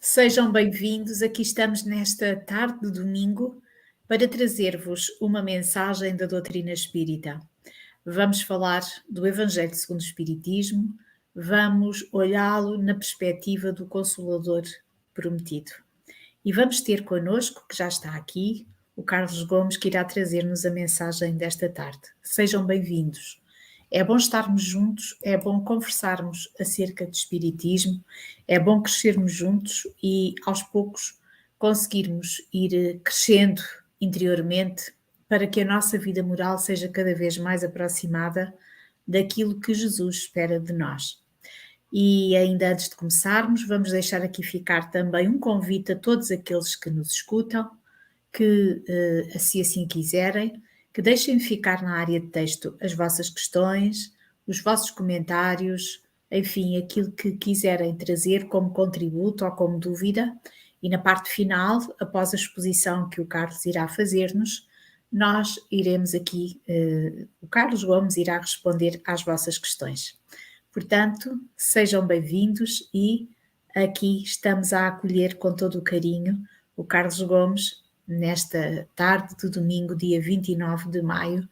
Sejam bem-vindos. Aqui estamos nesta tarde de domingo para trazer-vos uma mensagem da doutrina espírita. Vamos falar do Evangelho segundo o Espiritismo, vamos olhá-lo na perspectiva do Consolador prometido. E vamos ter connosco, que já está aqui, o Carlos Gomes, que irá trazer-nos a mensagem desta tarde. Sejam bem-vindos. É bom estarmos juntos, é bom conversarmos acerca de espiritismo, é bom crescermos juntos e, aos poucos, conseguirmos ir crescendo interiormente para que a nossa vida moral seja cada vez mais aproximada daquilo que Jesus espera de nós. E ainda antes de começarmos, vamos deixar aqui ficar também um convite a todos aqueles que nos escutam, que, se assim quiserem, que deixem ficar na área de texto as vossas questões, os vossos comentários, enfim, aquilo que quiserem trazer como contributo ou como dúvida, e na parte final, após a exposição que o Carlos irá fazer-nos, nós iremos aqui, o Carlos Gomes irá responder às vossas questões. Portanto, sejam bem-vindos e aqui estamos a acolher com todo o carinho o Carlos Gomes, nesta tarde de domingo, dia 29 de maio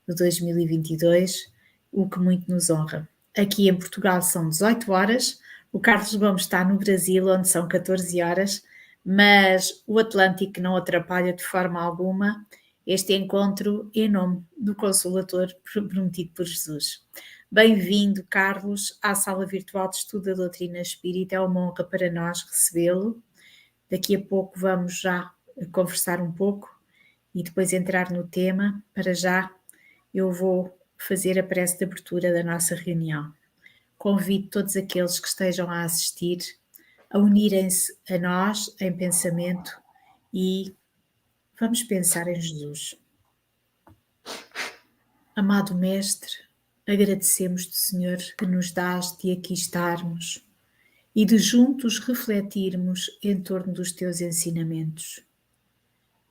de 2022, o que muito nos honra. Aqui em Portugal são 18 horas, o Carlos Gomes está no Brasil, onde são 14 horas, mas o Atlântico não atrapalha de forma alguma este encontro em nome do Consolador prometido por Jesus. Bem-vindo, Carlos, à Sala Virtual de Estudo da Doutrina Espírita. É uma honra para nós recebê-lo. Daqui a pouco vamos já conversar um pouco e depois entrar no tema. Para já, eu vou fazer a prece de abertura da nossa reunião. Convido todos aqueles que estejam a assistir a unirem-se a nós em pensamento e vamos pensar em Jesus. Amado Mestre, agradecemos-te, Senhor, que nos dás de aqui estarmos e de juntos refletirmos em torno dos teus ensinamentos.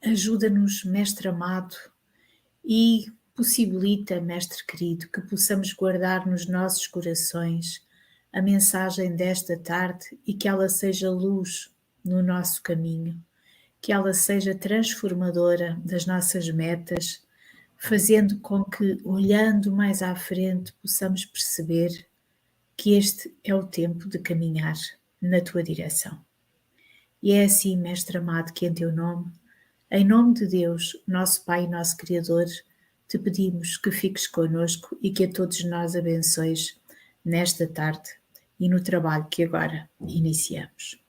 Ajuda-nos, Mestre amado, e possibilita, Mestre querido, que possamos guardar nos nossos corações a mensagem desta tarde e que ela seja luz no nosso caminho, que ela seja transformadora das nossas metas, fazendo com que, olhando mais à frente, possamos perceber que este é o tempo de caminhar na tua direção. E é assim, Mestre amado, que em teu nome, em nome de Deus, nosso Pai e nosso Criador, te pedimos que fiques connosco e que a todos nós abençoes nesta tarde e no trabalho que agora iniciamos.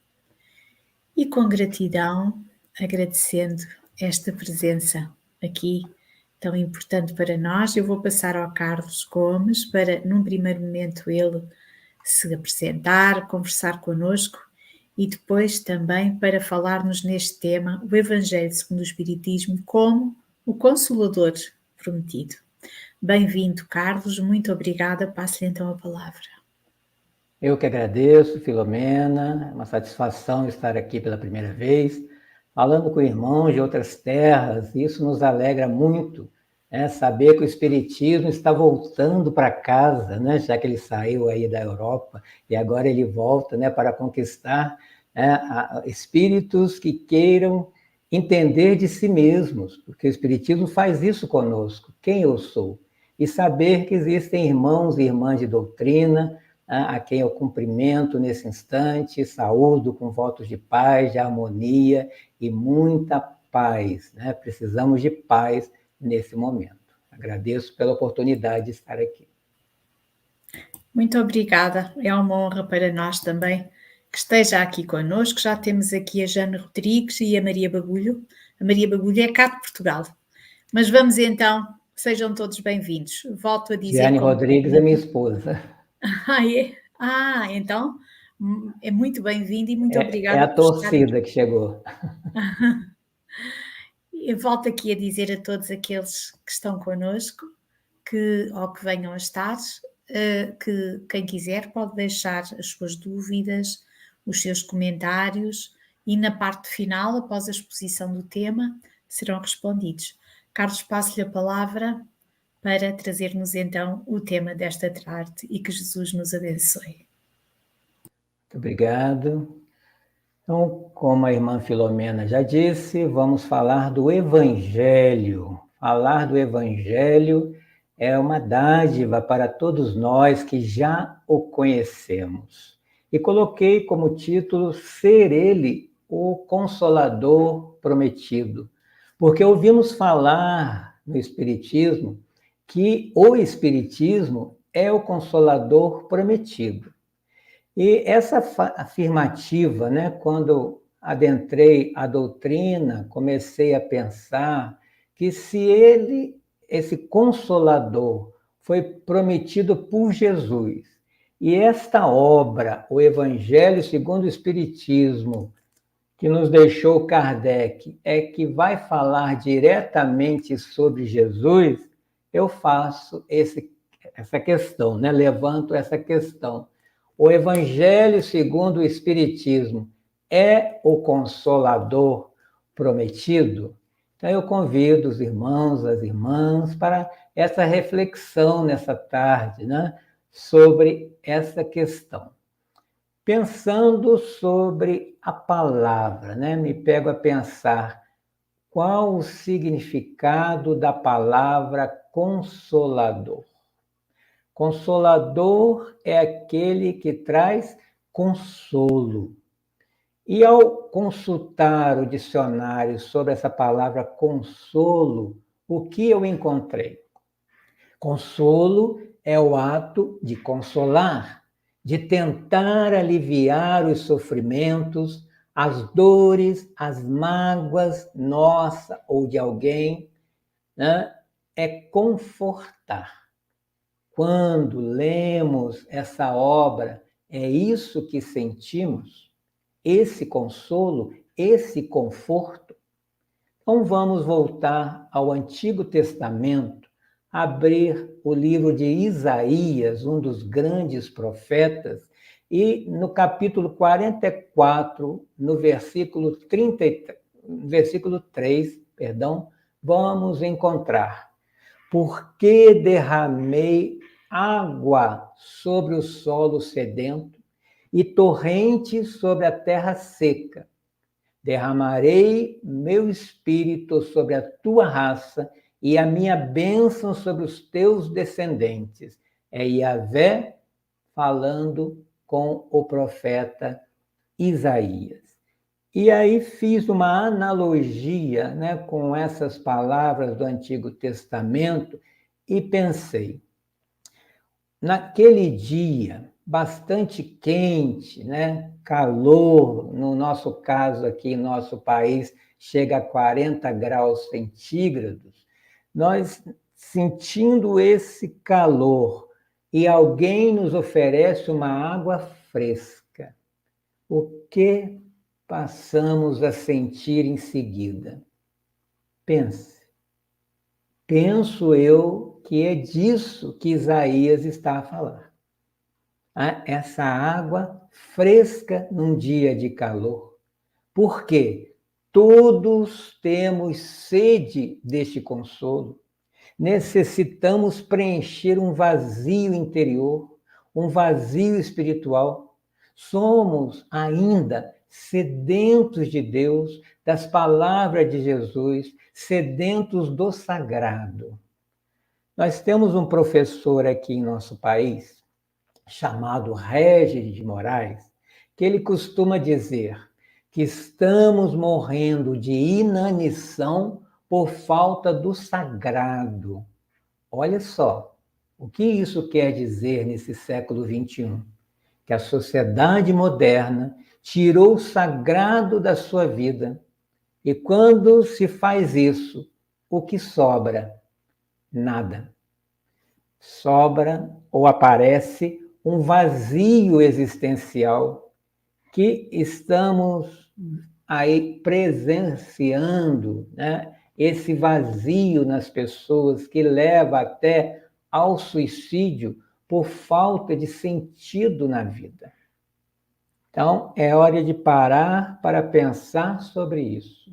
E com gratidão, agradecendo esta presença aqui tão importante para nós, eu vou passar ao Carlos Gomes para, num primeiro momento, ele se apresentar, conversar connosco e depois também para falarmos neste tema, o Evangelho segundo o Espiritismo, como o Consolador prometido. Bem-vindo, Carlos, muito obrigada, passo-lhe então a palavra. Eu que agradeço, Filomena, é uma satisfação estar aqui pela primeira vez, falando com irmãos de outras terras, isso nos alegra muito, saber que o Espiritismo está voltando para casa, já que ele saiu aí da Europa e agora ele volta para conquistar espíritos que queiram entender de si mesmos, porque o Espiritismo faz isso conosco, quem eu sou, e saber que existem irmãos e irmãs de doutrina, a quem eu cumprimento nesse instante, saúdo com votos de paz, de harmonia e muita paz. Precisamos de paz nesse momento. Agradeço pela oportunidade de estar aqui. Muito obrigada, é uma honra para nós também que esteja aqui connosco. Já temos aqui a Jane Rodrigues e a Maria Bagulho. A Maria Bagulho é cá de Portugal. Mas vamos então, sejam todos bem-vindos. Volto a dizer... Jane Rodrigues é minha esposa. Então é muito bem-vindo e muito obrigada. É a torcida que chegou. Eu volto aqui a dizer a todos aqueles que estão connosco, ou que venham a estar, que quem quiser pode deixar as suas dúvidas, os seus comentários e na parte final, após a exposição do tema, serão respondidos. Carlos, passo-lhe a palavra para trazer-nos então o tema desta tarde e que Jesus nos abençoe. Muito obrigado. Então, como a irmã Filomena já disse, vamos falar do Evangelho. Falar do Evangelho é uma dádiva para todos nós que já o conhecemos. E coloquei como título Ser Ele o Consolador Prometido, porque ouvimos falar no Espiritismo que o Espiritismo é o Consolador Prometido. E essa afirmativa, né, quando adentrei a doutrina, comecei a pensar que se ele, esse Consolador, foi prometido por Jesus, e esta obra, o Evangelho segundo o Espiritismo, que nos deixou Kardec, é que vai falar diretamente sobre Jesus, eu faço essa questão, né? Levanto essa questão. O Evangelho segundo o Espiritismo é o Consolador prometido? Então eu convido os irmãos, as irmãs, para essa reflexão nessa tarde, né? Sobre essa questão. Pensando sobre a palavra, né? Me pego a pensar qual o significado da palavra consolador. Consolador é aquele que traz consolo. E ao consultar o dicionário sobre essa palavra consolo, o que eu encontrei? Consolo é o ato de consolar, de tentar aliviar os sofrimentos, as dores, as mágoas nossa ou de alguém, né? É confortar. Quando lemos essa obra, é isso que sentimos? Esse consolo, esse conforto? Então vamos voltar ao Antigo Testamento, abrir o livro de Isaías, um dos grandes profetas, e no capítulo 44, no versículo 3, vamos encontrar: porque derramei água sobre o solo sedento e torrentes sobre a terra seca. Derramarei meu espírito sobre a tua raça e a minha bênção sobre os teus descendentes. É Yahvé falando com o profeta Isaías. E aí fiz uma analogia, né, com essas palavras do Antigo Testamento e pensei, naquele dia bastante quente, né, calor, no nosso caso aqui em nosso país chega a 40 graus centígrados, nós sentindo esse calor e alguém nos oferece uma água fresca, o que passamos a sentir em seguida? Pense. Penso eu que é disso que Isaías está a falar. Essa água fresca num dia de calor. Por quê? Todos temos sede deste consolo. Necessitamos preencher um vazio interior, um vazio espiritual. Somos ainda sedentos de Deus, das palavras de Jesus, sedentos do sagrado. Nós temos um professor aqui em nosso país, chamado Régis de Moraes, que ele costuma dizer que estamos morrendo de inanição por falta do sagrado. Olha só, o que isso quer dizer nesse século XXI? Que a sociedade moderna tirou o sagrado da sua vida. E quando se faz isso, o que sobra? Nada. Sobra ou aparece um vazio existencial que estamos aí presenciando, né? Esse vazio nas pessoas que leva até ao suicídio por falta de sentido na vida. Então, é hora de parar para pensar sobre isso.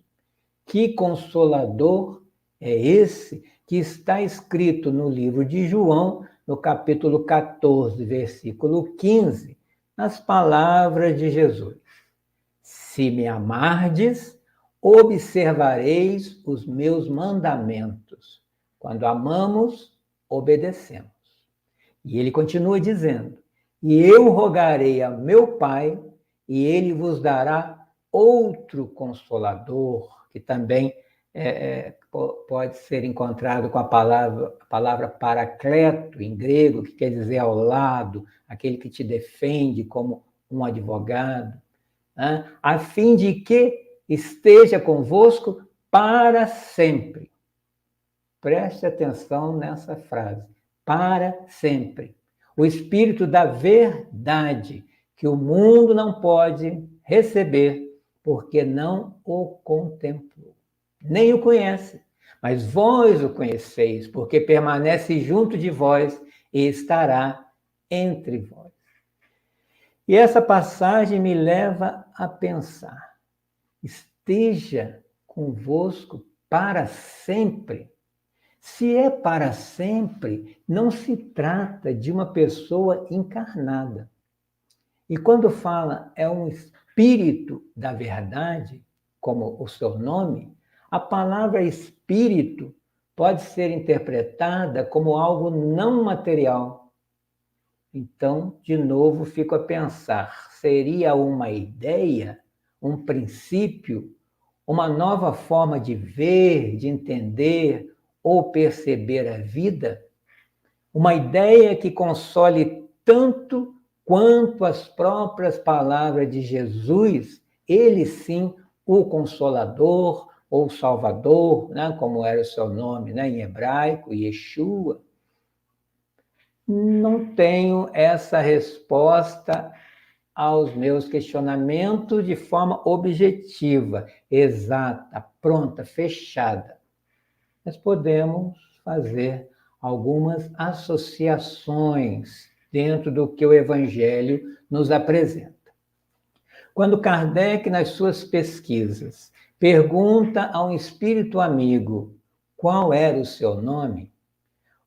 Que consolador é esse que está escrito no livro de João, no capítulo 14, versículo 15, nas palavras de Jesus. Se me amardes, observareis os meus mandamentos. Quando amamos, obedecemos. E ele continua dizendo: e eu rogarei a meu Pai, e ele vos dará outro Consolador, que também pode ser encontrado com a palavra paracleto, em grego, que quer dizer ao lado, aquele que te defende como um advogado, né? A fim de que esteja convosco para sempre. Preste atenção nessa frase. Para sempre. O Espírito da verdade, que o mundo não pode receber, porque não o contemplou, nem o conhece. Mas vós o conheceis, porque permanece junto de vós e estará entre vós. E essa passagem me leva a pensar: esteja convosco para sempre. Se é para sempre, não se trata de uma pessoa encarnada. E quando fala é um espírito da verdade, como o seu nome, a palavra espírito pode ser interpretada como algo não material. Então, de novo, fico a pensar, seria uma ideia, um princípio, uma nova forma de ver, de entender ou perceber a vida? Uma ideia que console tanto quanto as próprias palavras de Jesus, ele sim, o Consolador ou Salvador, né, como era o seu nome, né, em hebraico, Yeshua. Não tenho essa resposta aos meus questionamentos de forma objetiva, exata, pronta, fechada. Mas podemos fazer algumas associações dentro do que o Evangelho nos apresenta. Quando Kardec, nas suas pesquisas, pergunta a um espírito amigo qual era o seu nome,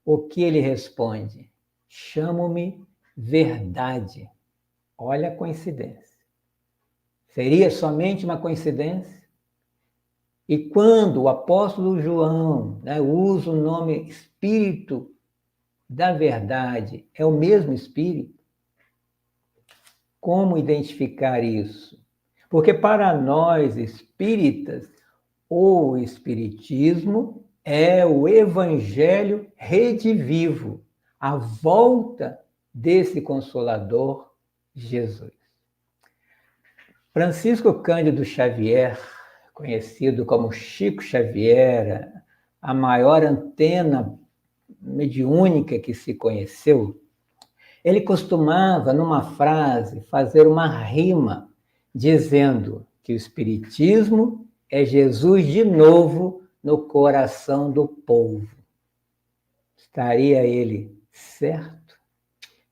o que ele responde? Chamo-me Verdade. Olha a coincidência. Seria somente uma coincidência? E quando o apóstolo João, né, usa o nome Espírito da Verdade, é o mesmo Espírito? Como identificar isso? Porque para nós espíritas, o Espiritismo é o Evangelho redivivo, a volta desse Consolador Jesus. Francisco Cândido Xavier, conhecido como Chico Xavier, a maior antena mediúnica que se conheceu, ele costumava, numa frase, fazer uma rima, dizendo que o Espiritismo é Jesus de novo no coração do povo. Estaria ele certo?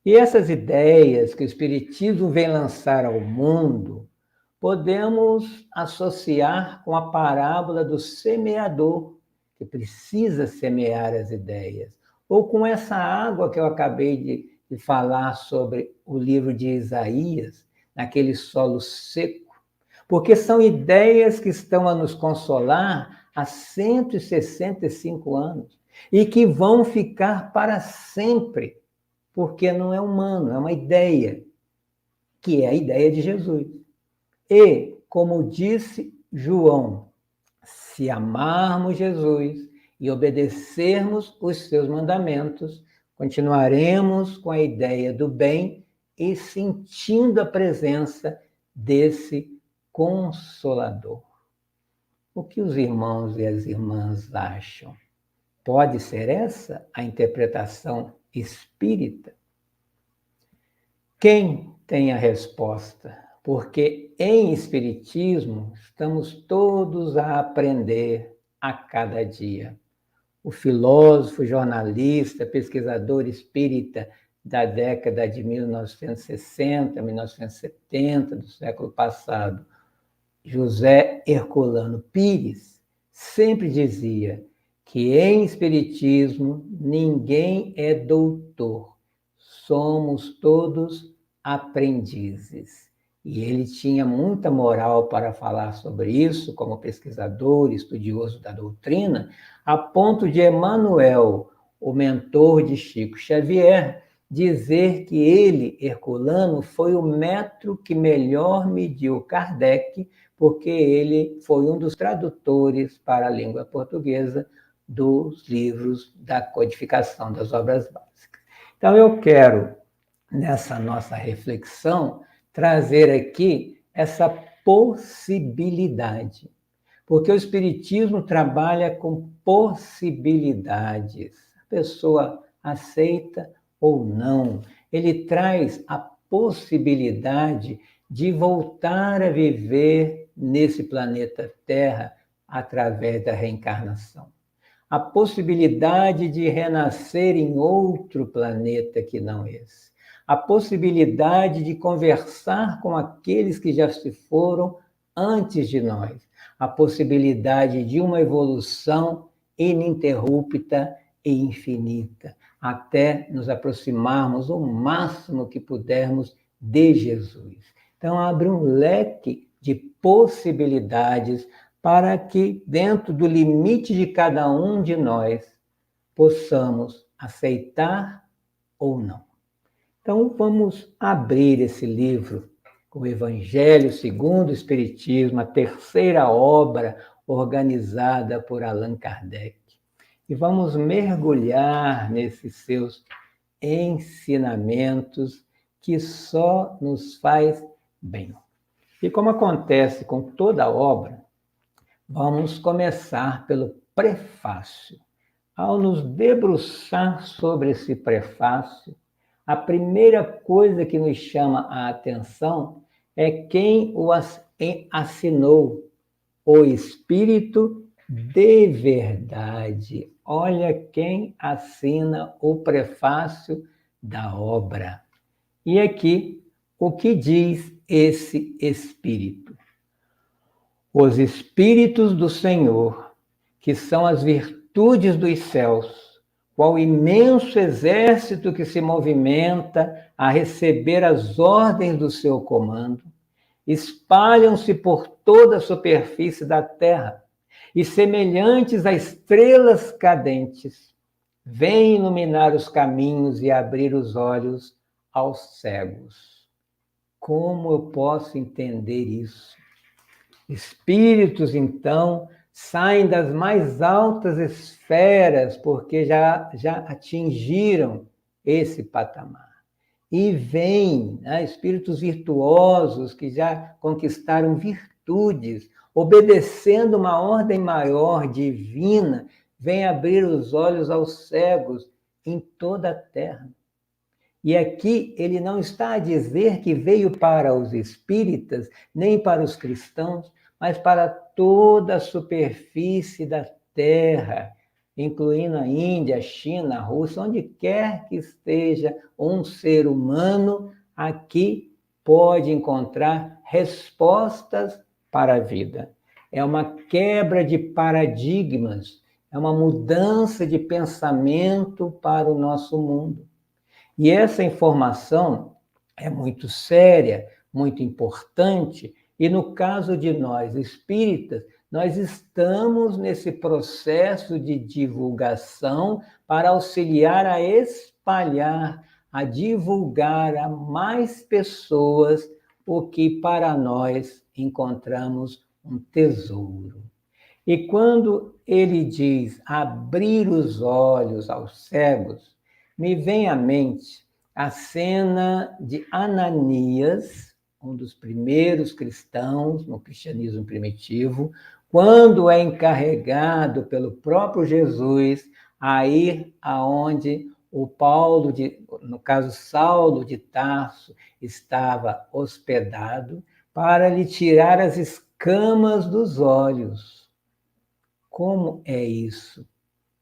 E essas ideias que o Espiritismo vem lançar ao mundo, podemos associar com a parábola do semeador, que precisa semear as ideias, ou com essa água que eu acabei de falar sobre o livro de Isaías, naquele solo seco, porque são ideias que estão a nos consolar há 165 anos e que vão ficar para sempre, porque não é humano, é uma ideia, que é a ideia de Jesus. E, como disse João, se amarmos Jesus e obedecermos os seus mandamentos, continuaremos com a ideia do bem e sentindo a presença desse Consolador. O que os irmãos e as irmãs acham? Pode ser essa a interpretação espírita? Quem tem a resposta? Porque em Espiritismo estamos todos a aprender a cada dia. O filósofo, jornalista, pesquisador espírita da década de 1960, 1970, do século passado, José Herculano Pires, sempre dizia que em Espiritismo ninguém é doutor, somos todos aprendizes. E ele tinha muita moral para falar sobre isso, como pesquisador, estudioso da doutrina, a ponto de Emmanuel, o mentor de Chico Xavier, dizer que ele, Herculano, foi o metro que melhor mediu Kardec, porque ele foi um dos tradutores para a língua portuguesa dos livros da codificação das obras básicas. Então, eu quero, nessa nossa reflexão, trazer aqui essa possibilidade, porque o Espiritismo trabalha com possibilidades. A pessoa aceita ou não. Ele traz a possibilidade de voltar a viver nesse planeta Terra através da reencarnação. A possibilidade de renascer em outro planeta que não esse. A possibilidade de conversar com aqueles que já se foram antes de nós. A possibilidade de uma evolução ininterrupta e infinita, até nos aproximarmos o máximo que pudermos de Jesus. Então, abre um leque de possibilidades para que, dentro do limite de cada um de nós, possamos aceitar ou não. Então, vamos abrir esse livro, o Evangelho segundo o Espiritismo, a terceira obra organizada por Allan Kardec. E vamos mergulhar nesses seus ensinamentos que só nos faz bem. E como acontece com toda obra, vamos começar pelo prefácio. Ao nos debruçar sobre esse prefácio, a primeira coisa que nos chama a atenção é quem o assinou, o Espírito de Verdade. Olha quem assina o prefácio da obra. E aqui, o que diz esse Espírito? Os Espíritos do Senhor, que são as virtudes dos céus, qual imenso exército que se movimenta a receber as ordens do seu comando, espalham-se por toda a superfície da terra e, semelhantes a estrelas cadentes, vêm iluminar os caminhos e abrir os olhos aos cegos. Como eu posso entender isso? Espíritos, então, saem das mais altas esferas, porque já atingiram esse patamar. E vêm, né, espíritos virtuosos que já conquistaram virtudes, obedecendo uma ordem maior, divina, vêm abrir os olhos aos cegos em toda a terra. E aqui ele não está a dizer que veio para os espíritas, nem para os cristãos, mas para toda a superfície da Terra, incluindo a Índia, a China, a Rússia, onde quer que esteja um ser humano, aqui pode encontrar respostas para a vida. É uma quebra de paradigmas, é uma mudança de pensamento para o nosso mundo. E essa informação é muito séria, muito importante, e no caso de nós espíritas, nós estamos nesse processo de divulgação para auxiliar a espalhar, a divulgar a mais pessoas o que para nós encontramos um tesouro. E quando ele diz abrir os olhos aos cegos, me vem à mente a cena de Ananias, um dos primeiros cristãos no cristianismo primitivo, quando é encarregado pelo próprio Jesus a ir aonde o Paulo, no caso Saulo de Tarso, estava hospedado, para lhe tirar as escamas dos olhos. Como é isso?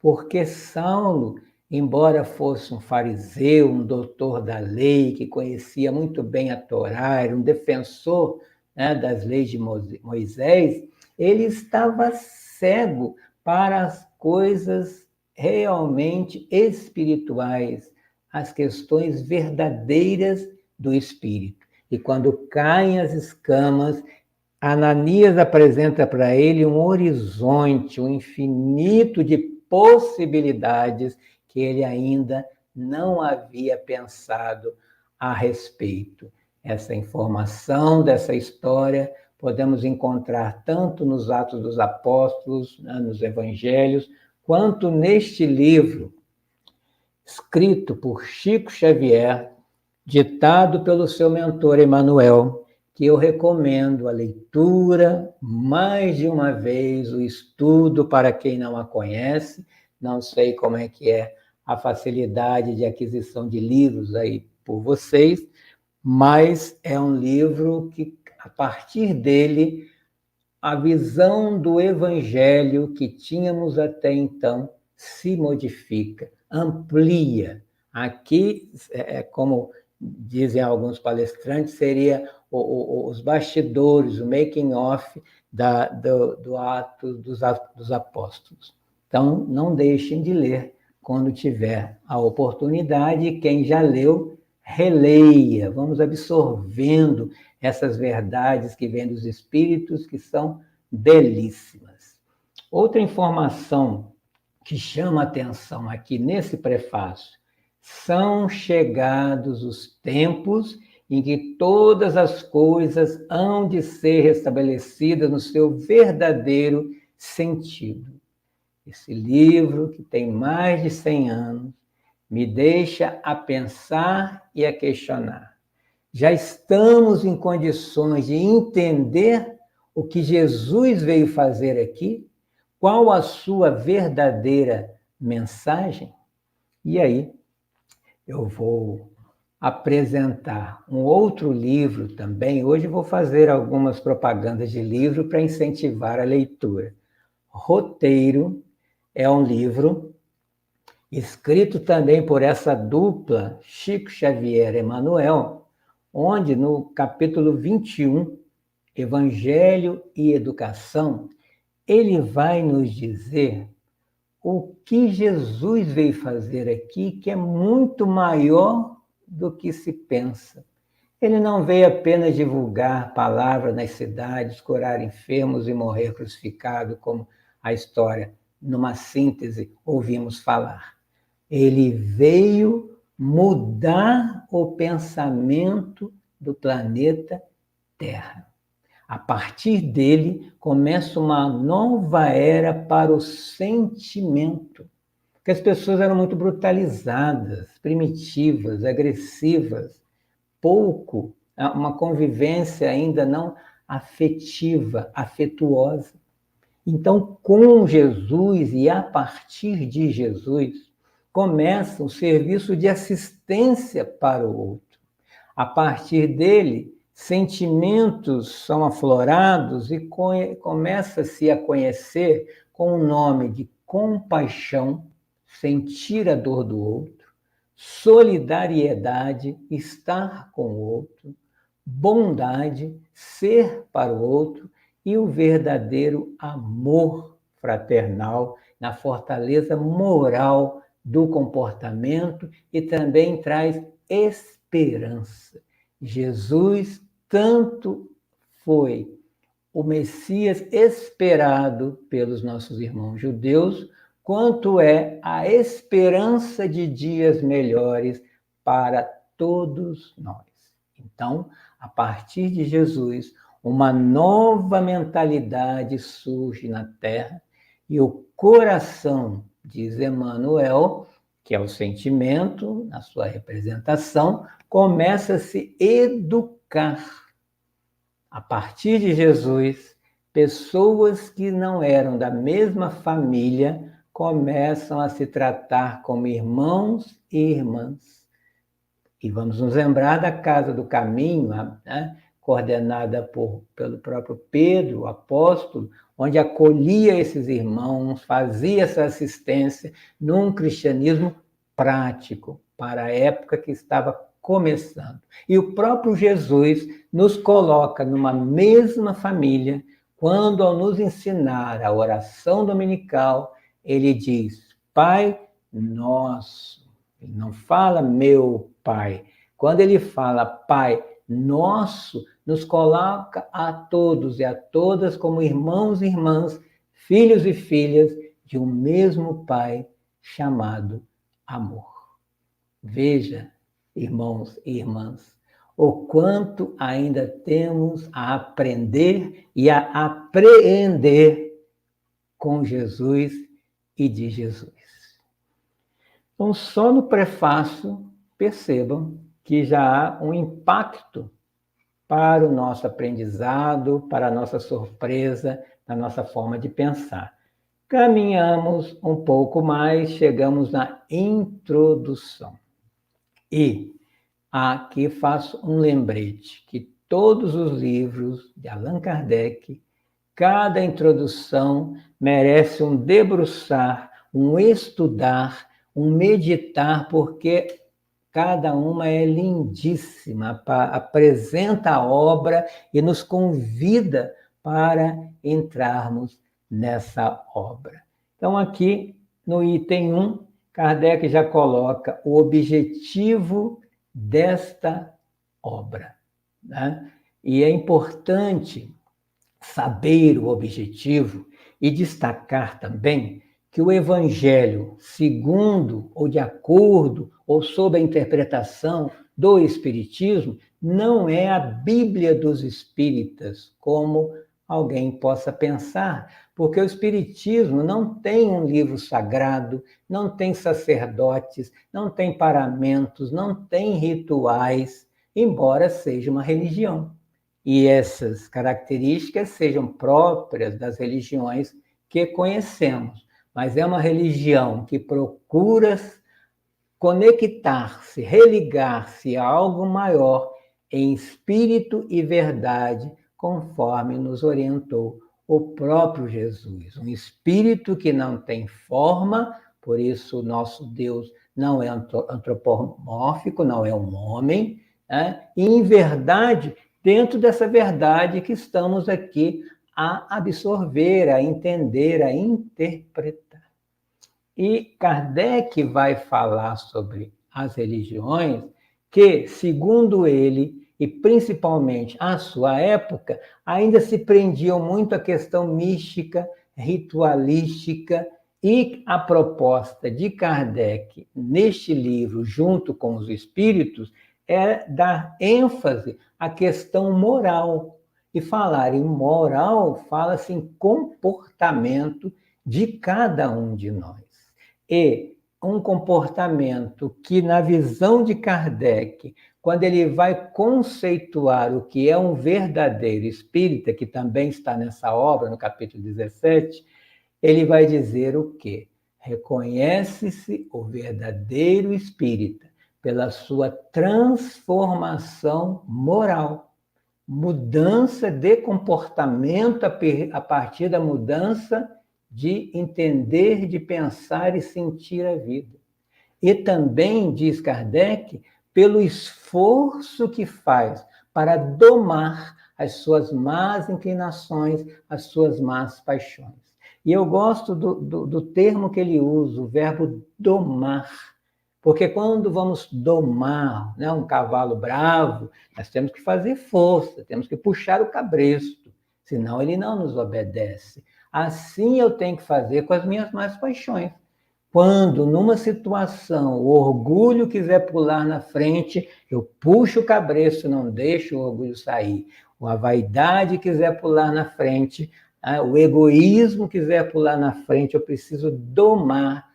Porque Saulo, embora fosse um fariseu, um doutor da lei, que conhecia muito bem a Torá, era um defensor, né, das leis de Moisés, ele estava cego para as coisas realmente espirituais, as questões verdadeiras do espírito. E quando caem as escamas, Ananias apresenta para ele um horizonte, um infinito de possibilidades que ele ainda não havia pensado a respeito. Essa informação dessa história podemos encontrar tanto nos Atos dos Apóstolos, nos Evangelhos, quanto neste livro, escrito por Chico Xavier, ditado pelo seu mentor Emmanuel, que eu recomendo a leitura, mais de uma vez, o estudo para quem não a conhece. Não sei como é que é a facilidade de aquisição de livros aí por vocês, mas é um livro que, a partir dele, a visão do evangelho que tínhamos até então se modifica, amplia. Aqui, como dizem alguns palestrantes, seria os bastidores, o making of do ato dos apóstolos. Então, não deixem de ler quando tiver a oportunidade. Quem já leu, releia. Vamos absorvendo essas verdades que vêm dos Espíritos, que são belíssimas. Outra informação que chama atenção aqui nesse prefácio: são chegados os tempos em que todas as coisas hão de ser restabelecidas no seu verdadeiro sentido. Esse livro, que tem mais de 100 anos, me deixa a pensar e a questionar. Já estamos em condições de entender o que Jesus veio fazer aqui? Qual a sua verdadeira mensagem? E aí, eu vou apresentar um outro livro também. Hoje vou fazer algumas propagandas de livro para incentivar a leitura. Roteiro é um livro escrito também por essa dupla, Chico Xavier e Emmanuel, onde no capítulo 21, Evangelho e Educação, ele vai nos dizer o que Jesus veio fazer aqui, que é muito maior do que se pensa. Ele não veio apenas divulgar a palavra nas cidades, curar enfermos e morrer crucificado, como a história, numa síntese, ouvimos falar. Ele veio mudar o pensamento do planeta Terra. A partir dele, começa uma nova era para o sentimento. Porque as pessoas eram muito brutalizadas, primitivas, agressivas, uma convivência ainda não afetiva, afetuosa. Então, com Jesus e a partir de Jesus, começa o serviço de assistência para o outro. A partir dele, sentimentos são aflorados e começa-se a conhecer com o nome de compaixão, sentir a dor do outro, solidariedade, estar com o outro, bondade, ser para o outro, e o verdadeiro amor fraternal na fortaleza moral do comportamento, e também traz esperança. Jesus tanto foi o Messias esperado pelos nossos irmãos judeus, quanto é a esperança de dias melhores para todos nós. Então, a partir de Jesus, uma nova mentalidade surge na Terra, e o coração, diz Emmanuel, que é o sentimento, na sua representação, começa a se educar. A partir de Jesus, pessoas que não eram da mesma família começam a se tratar como irmãos e irmãs. E vamos nos lembrar da Casa do Caminho, né? Coordenada pelo próprio Pedro, o apóstolo, onde acolhia esses irmãos, fazia essa assistência num cristianismo prático, para a época que estava começando. E o próprio Jesus nos coloca numa mesma família, quando, ao nos ensinar a oração dominical, ele diz: Pai Nosso. Ele não fala meu Pai. Quando ele fala Pai nosso, nos coloca a todos e a todas como irmãos e irmãs, filhos e filhas de um mesmo Pai chamado amor. Veja, irmãos e irmãs, o quanto ainda temos a aprender e a apreender com Jesus e de Jesus. Então, só no prefácio, percebam que já há um impacto para o nosso aprendizado, para a nossa surpresa, na nossa forma de pensar. Caminhamos um pouco mais, chegamos na introdução. E aqui faço um lembrete, que todos os livros de Allan Kardec, cada introdução merece um debruçar, um estudar, um meditar, porque cada uma é lindíssima, apresenta a obra e nos convida para entrarmos nessa obra. Então, aqui no item 1, Kardec já coloca o objetivo desta obra, né? E é importante saber o objetivo e destacar também que o Evangelho, segundo ou de acordo ou sob a interpretação do Espiritismo, não é a Bíblia dos Espíritas, como alguém possa pensar, porque o Espiritismo não tem um livro sagrado, não tem sacerdotes, não tem paramentos, não tem rituais, embora seja uma religião. E essas características sejam próprias das religiões que conhecemos, mas é uma religião que procura conectar-se, religar-se a algo maior em espírito e verdade, conforme nos orientou o próprio Jesus. Um espírito que não tem forma, por isso o nosso Deus não é antropomórfico, não é um homem, né? E em verdade, dentro dessa verdade que estamos aqui a absorver, a entender, a interpretar. E Kardec vai falar sobre as religiões que, segundo ele, e principalmente à sua época, ainda se prendiam muito à questão mística, ritualística, e a proposta de Kardec neste livro, junto com os espíritos, é dar ênfase à questão moral. E falar em moral, fala-se em comportamento de cada um de nós. E um comportamento que, na visão de Kardec, quando ele vai conceituar o que é um verdadeiro espírita, que também está nessa obra, no capítulo 17, ele vai dizer o quê? Reconhece-se o verdadeiro espírita pela sua transformação moral, mudança de comportamento a partir da mudança de entender, de pensar e sentir a vida. E também, diz Kardec, pelo esforço que faz para domar as suas más inclinações, as suas más paixões. E eu gosto do termo que ele usa, o verbo domar, porque quando vamos domar, né, um cavalo bravo, nós temos que fazer força, temos que puxar o cabresto, senão ele não nos obedece. Assim eu tenho que fazer com as minhas más paixões. Quando, numa situação, o orgulho quiser pular na frente, eu puxo o cabresto, não deixo o orgulho sair. Ou a vaidade quiser pular na frente, o egoísmo quiser pular na frente, eu preciso domar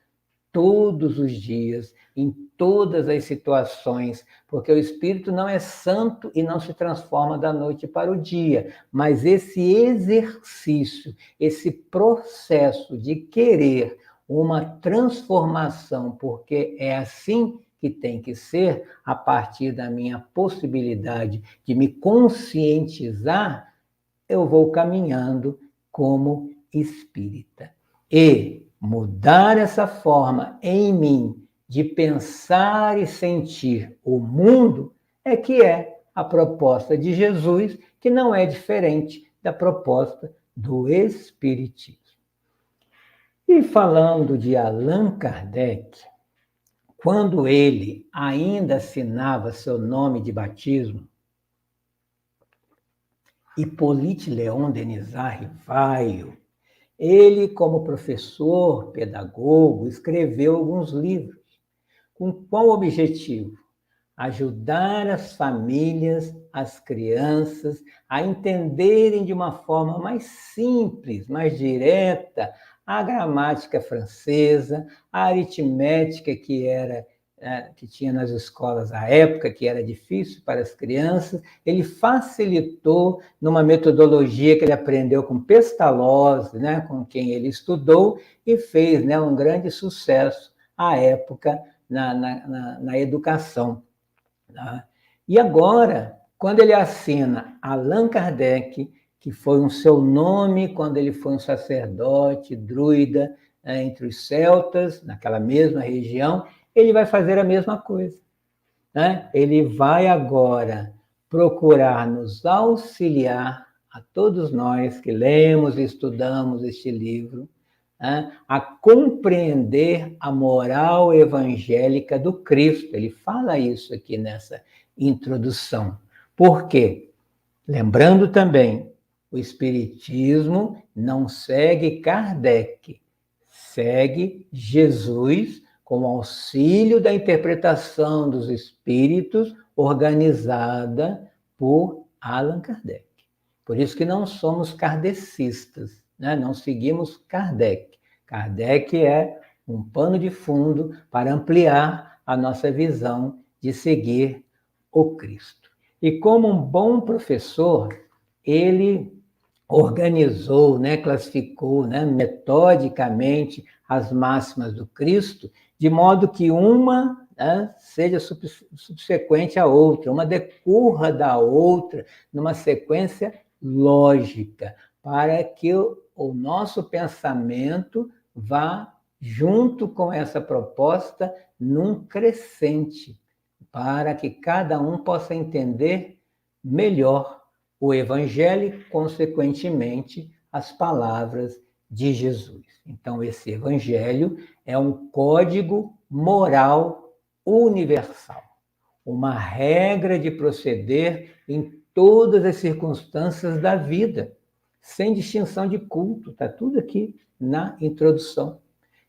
todos os dias, em todas as situações, porque o espírito não é santo e não se transforma da noite para o dia, mas esse exercício, esse processo de querer uma transformação, porque é assim que tem que ser, a partir da minha possibilidade de me conscientizar, eu vou caminhando como espírita. E mudar essa forma em mim de pensar e sentir o mundo é que é a proposta de Jesus, que não é diferente da proposta do Espiritismo. E falando de Allan Kardec, quando ele ainda assinava seu nome de batismo, Hippolyte Léon Denis Rivaio, ele, como professor, pedagogo, escreveu alguns livros. Com qual objetivo? Ajudar as famílias, as crianças, a entenderem de uma forma mais simples, mais direta, a gramática francesa, a aritmética que tinha nas escolas à época, que era difícil para as crianças. Ele facilitou numa metodologia que ele aprendeu com Pestalozzi, né, com quem ele estudou, e fez, né, um grande sucesso à época na educação. Tá? E agora, quando ele assina Allan Kardec, que foi um seu nome quando ele foi um sacerdote, druida, entre os celtas, naquela mesma região, ele vai fazer a mesma coisa. Né? Ele vai agora procurar nos auxiliar, a todos nós que lemos e estudamos este livro, a compreender a moral evangélica do Cristo. Ele fala isso aqui nessa introdução. Por quê? Lembrando também, o Espiritismo não segue Kardec, segue Jesus com o auxílio da interpretação dos Espíritos organizada por Allan Kardec. Por isso que não somos kardecistas, né? Não seguimos Kardec. Kardec é um pano de fundo para ampliar a nossa visão de seguir o Cristo. E como um bom professor, ele organizou, né, classificou, né, metodicamente as máximas do Cristo, de modo que uma, né, seja subsequente à outra, uma decorra da outra, numa sequência lógica, para que o nosso pensamento vá junto com essa proposta num crescente, para que cada um possa entender melhor o Evangelho e, consequentemente, as palavras de Jesus. Então, esse Evangelho é um código moral universal, uma regra de proceder em todas as circunstâncias da vida, sem distinção de culto, está tudo aqui na introdução.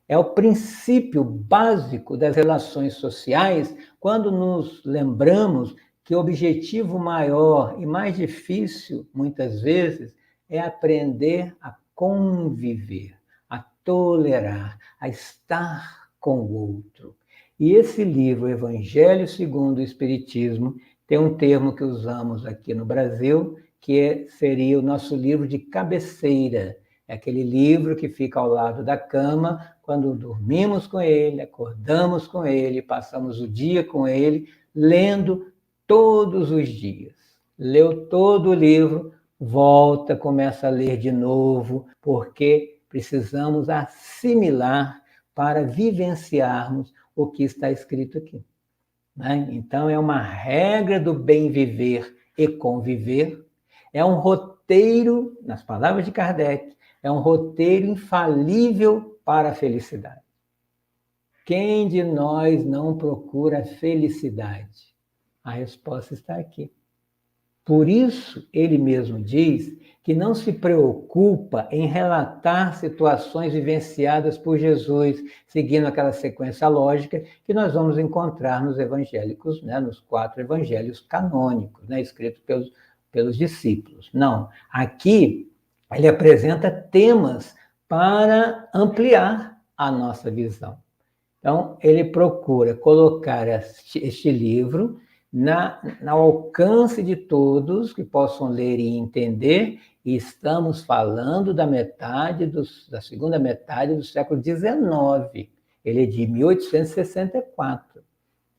É o princípio básico das relações sociais, quando nos lembramos que o objetivo maior e mais difícil, muitas vezes, é aprender a conviver, a tolerar, a estar com o outro. E esse livro, Evangelho segundo o Espiritismo, tem um termo que usamos aqui no Brasil, que seria o nosso livro de cabeceira. É aquele livro que fica ao lado da cama, quando dormimos com ele, acordamos com ele, passamos o dia com ele, lendo todos os dias. Leu todo o livro, volta, começa a ler de novo, porque precisamos assimilar para vivenciarmos o que está escrito aqui. Né? Então, é uma regra do bem viver e conviver, é um roteiro, nas palavras de Kardec, é um roteiro infalível para a felicidade. Quem de nós não procura felicidade? A resposta está aqui. Por isso, ele mesmo diz que não se preocupa em relatar situações vivenciadas por Jesus, seguindo aquela sequência lógica que nós vamos encontrar nos evangélicos, né, nos 4 evangelhos canônicos, né, escritos pelos discípulos. Não, aqui ele apresenta temas para ampliar a nossa visão. Então, ele procura colocar este livro no alcance de todos que possam ler e entender, e estamos falando da segunda metade do século XIX. Ele é de 1864.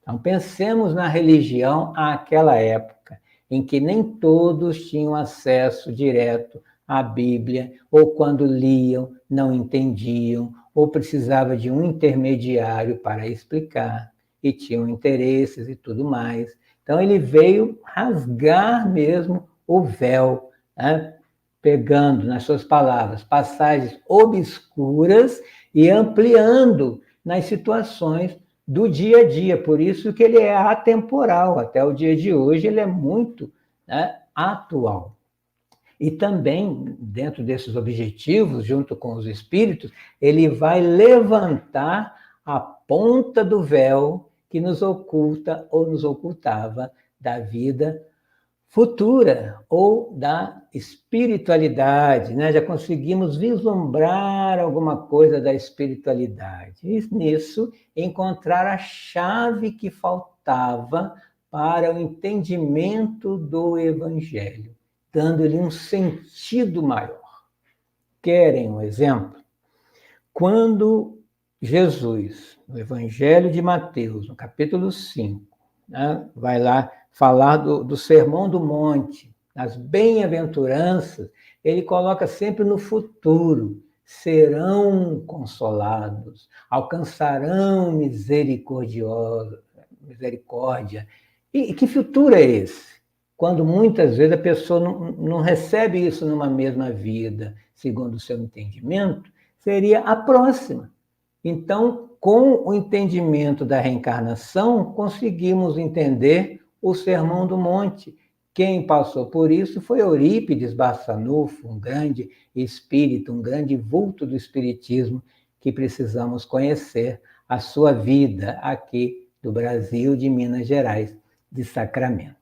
Então, pensemos na religião àquela época, em que nem todos tinham acesso direto à Bíblia, ou quando liam, não entendiam, ou precisava de um intermediário para explicar, e tinham interesses e tudo mais. Então, ele veio rasgar mesmo o véu, né? Pegando, nas suas palavras, passagens obscuras e ampliando nas situações do dia a dia. Por isso que ele é atemporal. Até o dia de hoje, ele é muito, né, atual. E também, dentro desses objetivos, junto com os espíritos, ele vai levantar a ponta do véu que nos oculta ou nos ocultava da vida futura ou da espiritualidade, né? Já conseguimos vislumbrar alguma coisa da espiritualidade. E nisso, encontrar a chave que faltava para o entendimento do Evangelho, dando-lhe um sentido maior. Querem um exemplo? Quando Jesus, no Evangelho de Mateus, no capítulo 5, né, vai lá falar do Sermão do Monte, as bem-aventuranças, ele coloca sempre no futuro: serão consolados, alcançarão misericórdia. E que futuro é esse? Quando muitas vezes a pessoa não recebe isso numa mesma vida, segundo o seu entendimento, seria a próxima. Então, com o entendimento da reencarnação, conseguimos entender o Sermão do Monte. Quem passou por isso foi Eurípides Barçanufo, um grande espírito, um grande vulto do espiritismo, que precisamos conhecer a sua vida aqui do Brasil, de Minas Gerais, de Sacramento.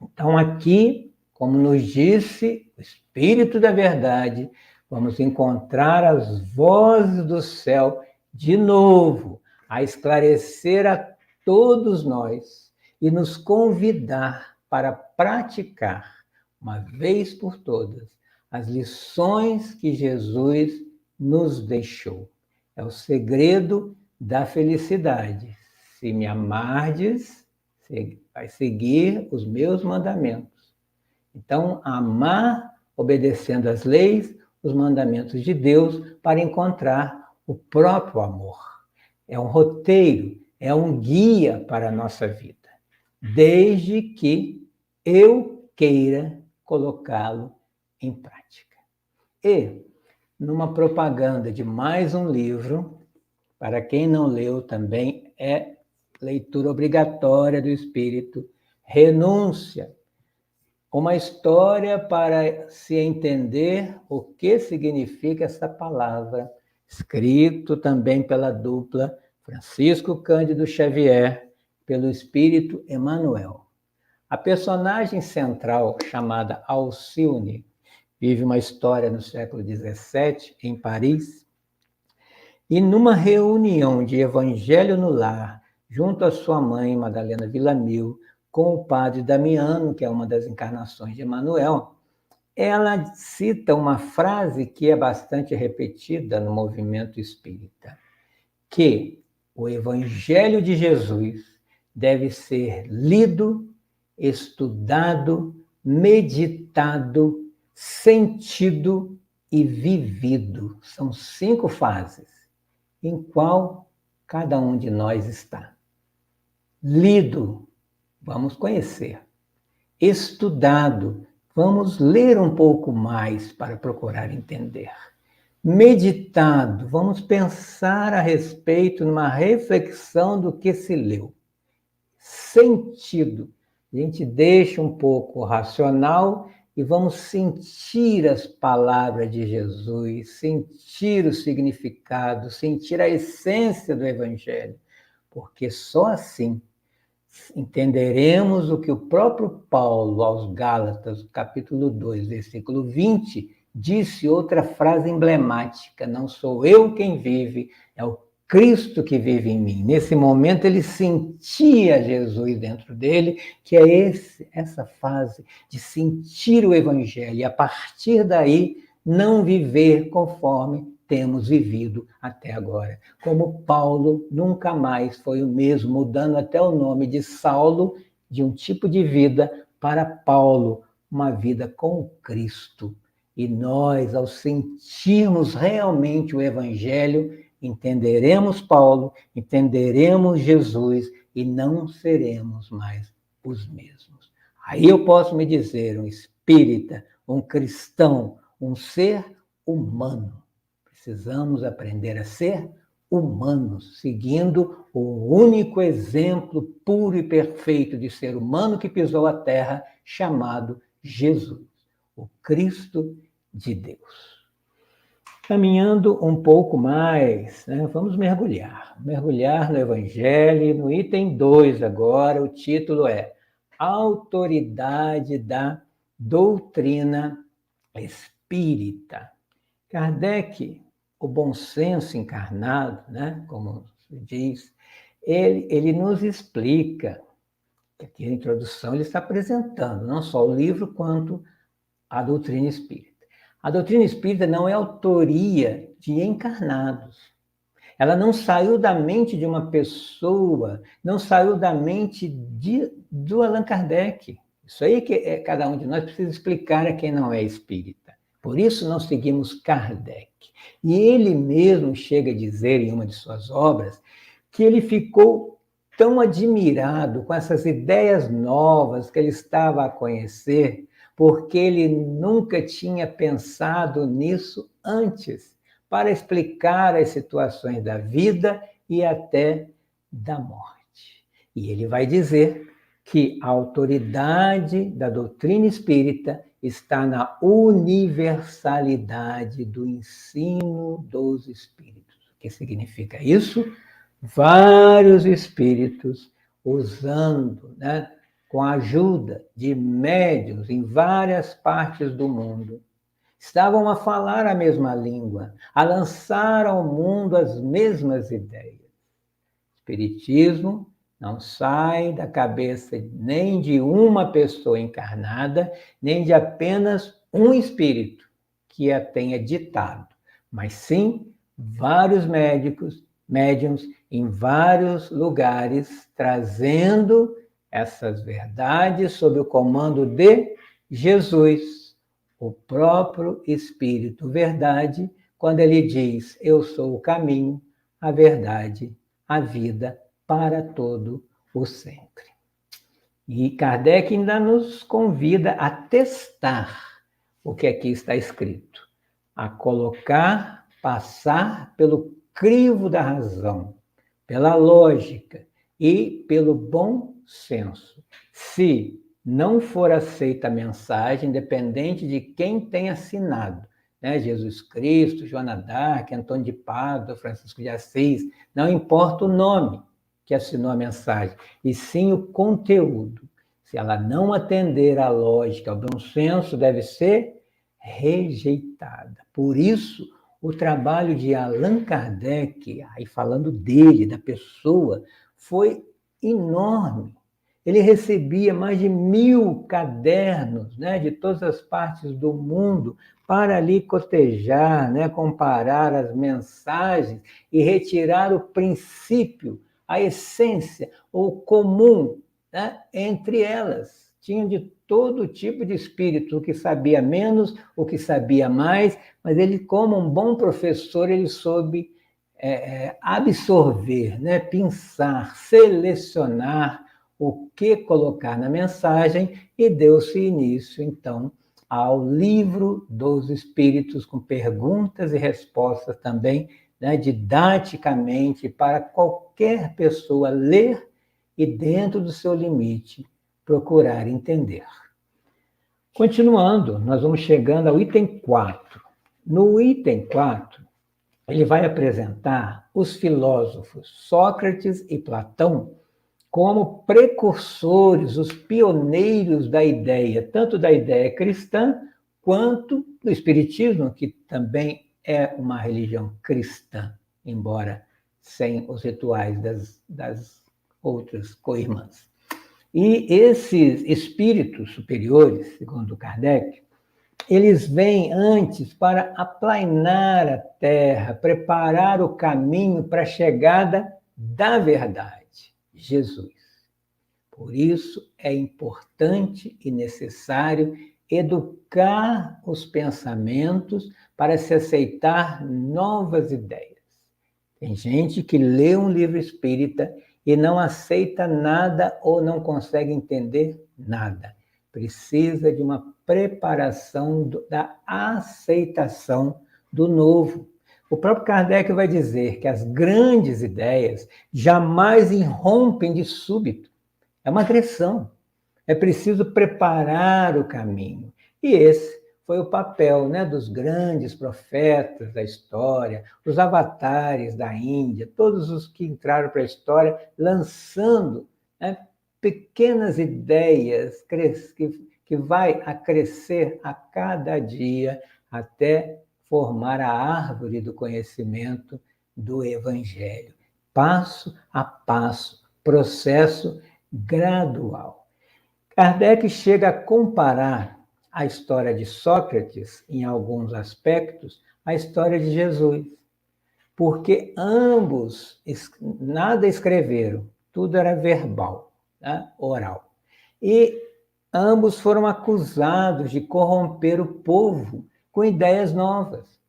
Então, aqui, como nos disse o Espírito da Verdade, vamos encontrar as vozes do céu de novo, a esclarecer a todos nós e nos convidar para praticar, uma vez por todas, as lições que Jesus nos deixou. É o segredo da felicidade. Se me amardes, vai seguir os meus mandamentos. Então, amar, obedecendo às leis, os mandamentos de Deus, para encontrar o próprio amor. É um roteiro, é um guia para a nossa vida, desde que eu queira colocá-lo em prática. E, numa propaganda de mais um livro, para quem não leu também, é leitura obrigatória do Espírito, Renúncia, uma história para se entender o que significa essa palavra, escrito também pela dupla Francisco Cândido Xavier, pelo Espírito Emmanuel. A personagem central, chamada Alcione, vive uma história no século XVII, em Paris, e numa reunião de Evangelho no Lar, junto à sua mãe, Madalena Villamil, com o padre Damiano, que é uma das encarnações de Emmanuel, ela cita uma frase que é bastante repetida no movimento espírita, que o Evangelho de Jesus deve ser lido, estudado, meditado, sentido e vivido. São 5 fases. Em qual cada um de nós está. Lido, vamos conhecer. Estudado, vamos ler um pouco mais para procurar entender. Meditado, vamos pensar a respeito numa reflexão do que se leu. Sentido, a gente deixa um pouco o racional e vamos sentir as palavras de Jesus, sentir o significado, sentir a essência do Evangelho, porque só assim entenderemos o que o próprio Paulo, aos Gálatas, capítulo 2, versículo 20, disse outra frase emblemática: não sou eu quem vive, é o Cristo que vive em mim. Nesse momento ele sentia Jesus dentro dele, que é essa fase de sentir o Evangelho e a partir daí não viver conforme temos vivido até agora. Como Paulo nunca mais foi o mesmo, mudando até o nome de Saulo, de um tipo de vida, para Paulo, uma vida com Cristo. E nós, ao sentirmos realmente o Evangelho, entenderemos Paulo, entenderemos Jesus e não seremos mais os mesmos. Aí eu posso me dizer um espírita, um cristão, um ser humano. Precisamos aprender a ser humanos, seguindo o único exemplo puro e perfeito de ser humano que pisou a terra, chamado Jesus. o Cristo de Deus. Caminhando um pouco mais, né, vamos mergulhar no Evangelho, no item 2 agora, o título é Autoridade da Doutrina Espírita. Kardec, o bom senso encarnado, né, como se diz, ele nos explica, aqui a introdução ele está apresentando não só o livro, quanto a doutrina espírita. A doutrina espírita não é autoria de encarnados. Ela não saiu da mente de uma pessoa, não saiu da mente do Allan Kardec. Isso aí que cada um de nós precisa explicar a quem não é espírita. Por isso nós seguimos Kardec. E ele mesmo chega a dizer em uma de suas obras que ele ficou tão admirado com essas ideias novas que ele estava a conhecer, porque ele nunca tinha pensado nisso antes, para explicar as situações da vida e até da morte. E ele vai dizer que a autoridade da doutrina espírita está na universalidade do ensino dos espíritos. O que significa isso? Vários espíritos usando, né, com a ajuda de médiuns em várias partes do mundo, estavam a falar a mesma língua, a lançar ao mundo as mesmas ideias. O Espiritismo não sai da cabeça nem de uma pessoa encarnada, nem de apenas um espírito que a tenha ditado, mas sim vários médiuns em vários lugares, trazendo essas verdades sob o comando de Jesus, o próprio Espírito Verdade, quando ele diz: eu sou o caminho, a verdade, a vida, para todo o sempre. E Kardec ainda nos convida a testar o que aqui está escrito, a colocar, passar pelo crivo da razão, pela lógica e pelo bom senso. Se não for aceita a mensagem, independente de quem tenha assinado, né? Jesus Cristo, Joana d'Arc, Antônio de Pádua, Francisco de Assis, não importa o nome que assinou a mensagem, e sim o conteúdo. Se ela não atender à lógica, ao bom senso, deve ser rejeitada. Por isso, o trabalho de Allan Kardec, aí falando dele, da pessoa, foi enorme. Ele recebia mais de 1000 cadernos, né, de todas as partes do mundo para ali cotejar, né, comparar as mensagens e retirar o princípio, a essência, o comum, né, entre elas. Tinham de todo tipo de espírito, o que sabia menos, o que sabia mais, mas ele, como um bom professor, ele soube absorver, né, pensar, selecionar o que colocar na mensagem e deu-se início, então, ao Livro dos Espíritos, com perguntas e respostas também, né, didaticamente, para qualquer pessoa ler e, dentro do seu limite, procurar entender. Continuando, nós vamos chegando ao item 4. No item 4, ele vai apresentar os filósofos Sócrates e Platão como precursores, os pioneiros da ideia, tanto da ideia cristã quanto do espiritismo, que também é uma religião cristã, embora sem os rituais das outras co-irmãs. E esses espíritos superiores, segundo Kardec, eles vêm antes para aplainar a terra, preparar o caminho para a chegada da verdade, Jesus. Por isso é importante e necessário educar os pensamentos para se aceitar novas ideias. Tem gente que lê um livro espírita e não aceita nada ou não consegue entender nada. Precisa de uma preparação da aceitação do novo. O próprio Kardec vai dizer que as grandes ideias jamais irrompem de súbito. É uma agressão. É preciso preparar o caminho. E esse foi o papel, né, dos grandes profetas da história, os avatares da Índia, todos os que entraram para a história lançando, né, pequenas ideias que vai a crescer a cada dia até formar a árvore do conhecimento do Evangelho. Passo a passo, processo gradual. Kardec chega a comparar a história de Sócrates, em alguns aspectos, à história de Jesus, porque ambos nada escreveram, tudo era verbal, né? Oral. E ambos foram acusados de corromper o povo com ideias novas.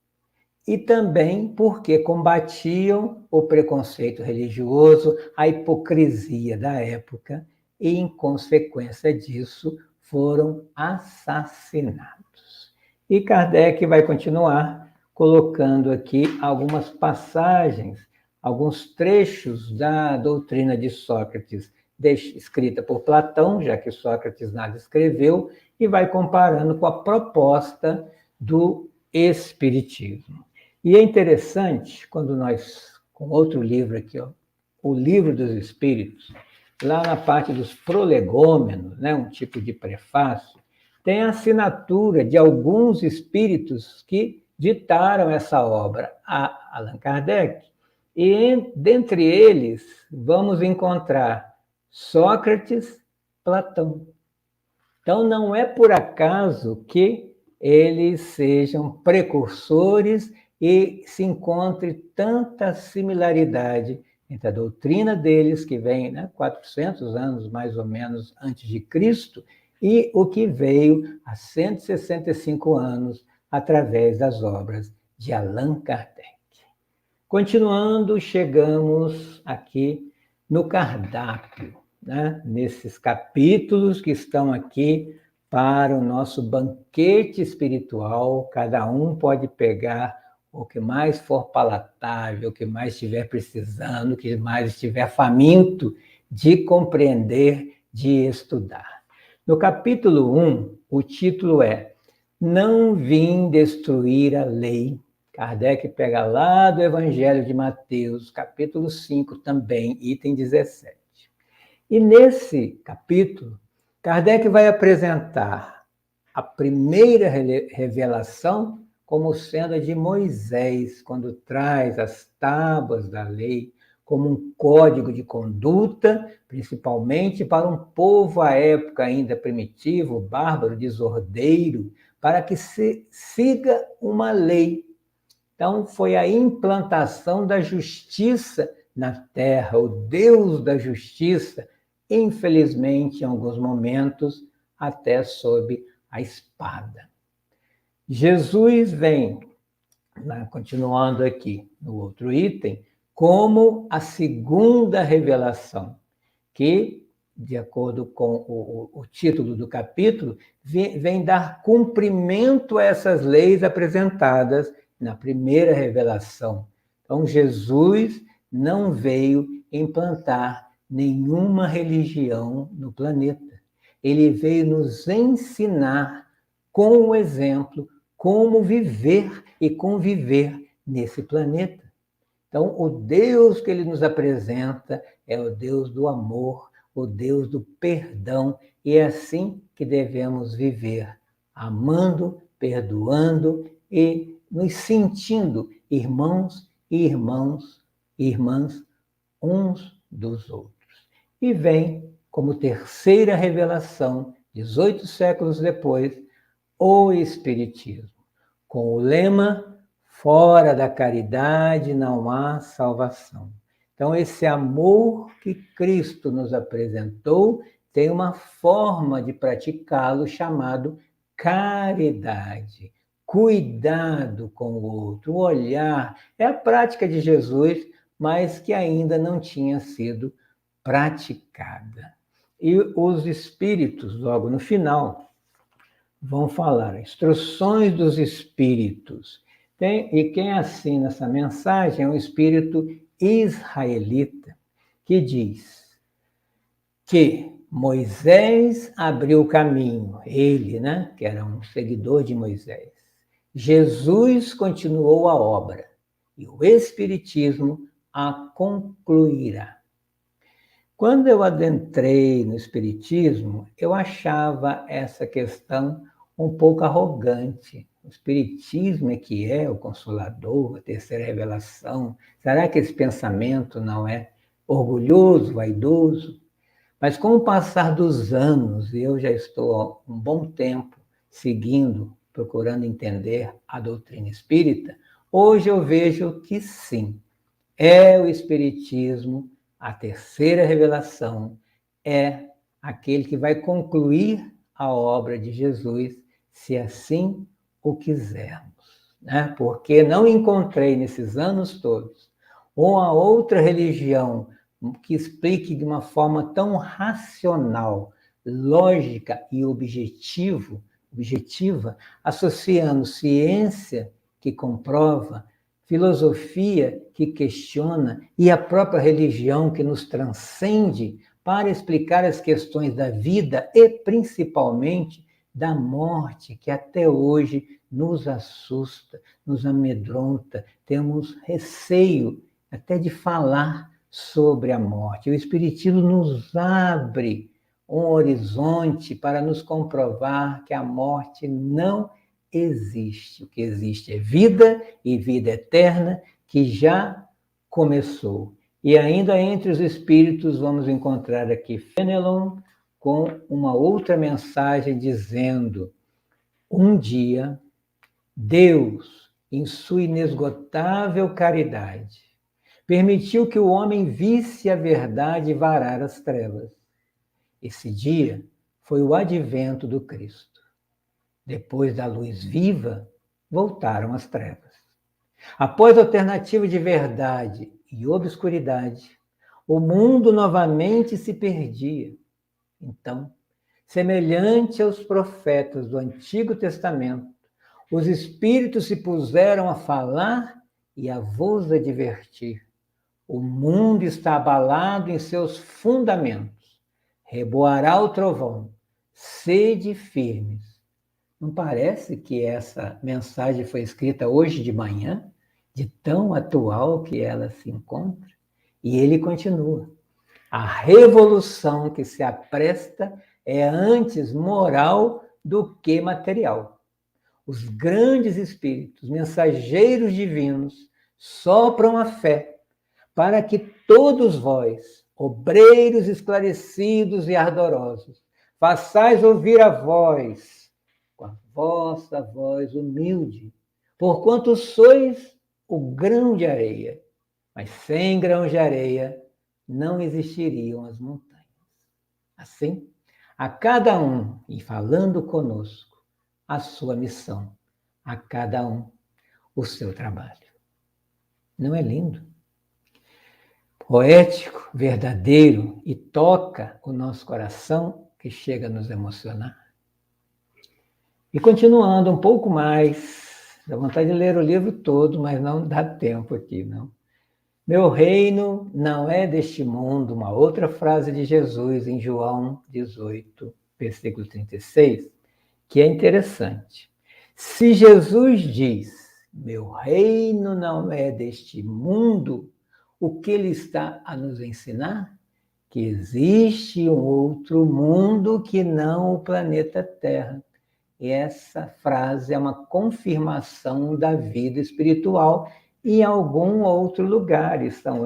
E também porque combatiam o preconceito religioso, a hipocrisia da época, e, em consequência disso, foram assassinados. E Kardec vai continuar colocando aqui algumas passagens, alguns trechos da doutrina de Sócrates, escrita por Platão, já que Sócrates nada escreveu, e vai comparando com a proposta do Espiritismo. E é interessante, quando nós, com outro livro aqui, ó, o Livro dos Espíritos, lá na parte dos prolegômenos, né, um tipo de prefácio, tem a assinatura de alguns espíritos que ditaram essa obra, a Allan Kardec. E dentre eles, vamos encontrar Sócrates, Platão. Então, não é por acaso que eles sejam precursores e se encontre tanta similaridade entre a doutrina deles, que vem, né, 400 anos mais ou menos antes de Cristo, e o que veio há 165 anos através das obras de Allan Kardec. Continuando, chegamos aqui no cardápio, né, nesses capítulos que estão aqui para o nosso banquete espiritual. Cada um pode pegar o que mais for palatável, o que mais estiver precisando, o que mais estiver faminto de compreender, de estudar. No capítulo 1, o título é Não vim destruir a lei. Kardec pega lá do Evangelho de Mateus, capítulo 5 também, item 17. E nesse capítulo, Kardec vai apresentar a primeira revelação como sendo a de Moisés, quando traz as tábuas da lei como um código de conduta, principalmente para um povo à época ainda primitivo, bárbaro, desordeiro, para que se siga uma lei. Então, foi a implantação da justiça na terra, o Deus da justiça, infelizmente, em alguns momentos, até sob a espada. Jesus vem, né, continuando aqui no outro item, como a segunda revelação, que, de acordo com o título do capítulo, vem dar cumprimento a essas leis apresentadas na primeira revelação. Então, Jesus não veio implantar nenhuma religião no planeta. Ele veio nos ensinar, com o exemplo, como viver e conviver nesse planeta. Então, o Deus que ele nos apresenta é o Deus do amor, o Deus do perdão, e é assim que devemos viver, amando, perdoando e nos sentindo irmãos e irmãs uns dos outros. E vem como terceira revelação, 18 séculos depois, o Espiritismo, com o lema fora da caridade não há salvação. Então, esse amor que Cristo nos apresentou tem uma forma de praticá-lo chamado caridade. Cuidado com o outro, o olhar. É a prática de Jesus, mas que ainda não tinha sido praticada. E os espíritos, logo no final, vão falar instruções dos espíritos. E quem assina essa mensagem é um espírito israelita, que diz que Moisés abriu o caminho, ele, né, que era um seguidor de Moisés. Jesus continuou a obra e o Espiritismo a concluirá. Quando eu adentrei no Espiritismo, eu achava essa questão um pouco arrogante. O Espiritismo é que é o Consolador, a terceira revelação. Será que esse pensamento não é orgulhoso, vaidoso? Mas com o passar dos anos, e eu já estou há um bom tempo seguindo, procurando entender a doutrina espírita, hoje eu vejo que sim, é o Espiritismo, a terceira revelação, é aquele que vai concluir a obra de Jesus, se assim o quisermos, né? Porque não encontrei nesses anos todos uma outra religião que explique de uma forma tão racional, lógica e objetiva, associando ciência que comprova, filosofia que questiona e a própria religião que nos transcende para explicar as questões da vida e principalmente da morte, que até hoje nos assusta, nos amedronta, temos receio até de falar sobre a morte. O Espiritismo nos abre um horizonte para nos comprovar que a morte não existe. O que existe é vida e vida eterna que já começou. E ainda entre os espíritos vamos encontrar aqui Fenelon com uma outra mensagem dizendo: um dia Deus, em sua inesgotável caridade, permitiu que o homem visse a verdade varar as trevas. Esse dia foi o advento do Cristo. Depois da luz viva, voltaram as trevas. Após a alternativa de verdade e obscuridade, o mundo novamente se perdia. Então, semelhante aos profetas do Antigo Testamento, os espíritos se puseram a falar e a vos advertir. O mundo está abalado em seus fundamentos. Reboará o trovão. Sede firmes. Não parece que essa mensagem foi escrita hoje de manhã, de tão atual que ela se encontra? E ele continua. A revolução que se apresta é antes moral do que material. Os grandes espíritos, mensageiros divinos, sopram a fé para que todos vós, obreiros esclarecidos e ardorosos, façais ouvir a voz, com a vossa voz humilde, porquanto sois o grão de areia, mas sem grão de areia não existiriam as montanhas. Assim, a cada um, e falando conosco, a sua missão, a cada um o seu trabalho. Não é lindo? Poético, verdadeiro e toca o nosso coração, que chega a nos emocionar. E continuando um pouco mais, dá vontade de ler o livro todo, mas não dá tempo aqui, não. Meu reino não é deste mundo, uma outra frase de Jesus em João 18, versículo 36, que é interessante. Se Jesus diz, meu reino não é deste mundo, o que ele está a nos ensinar? Que existe um outro mundo que não o planeta Terra. E essa frase é uma confirmação da vida espiritual em algum outro lugar. E são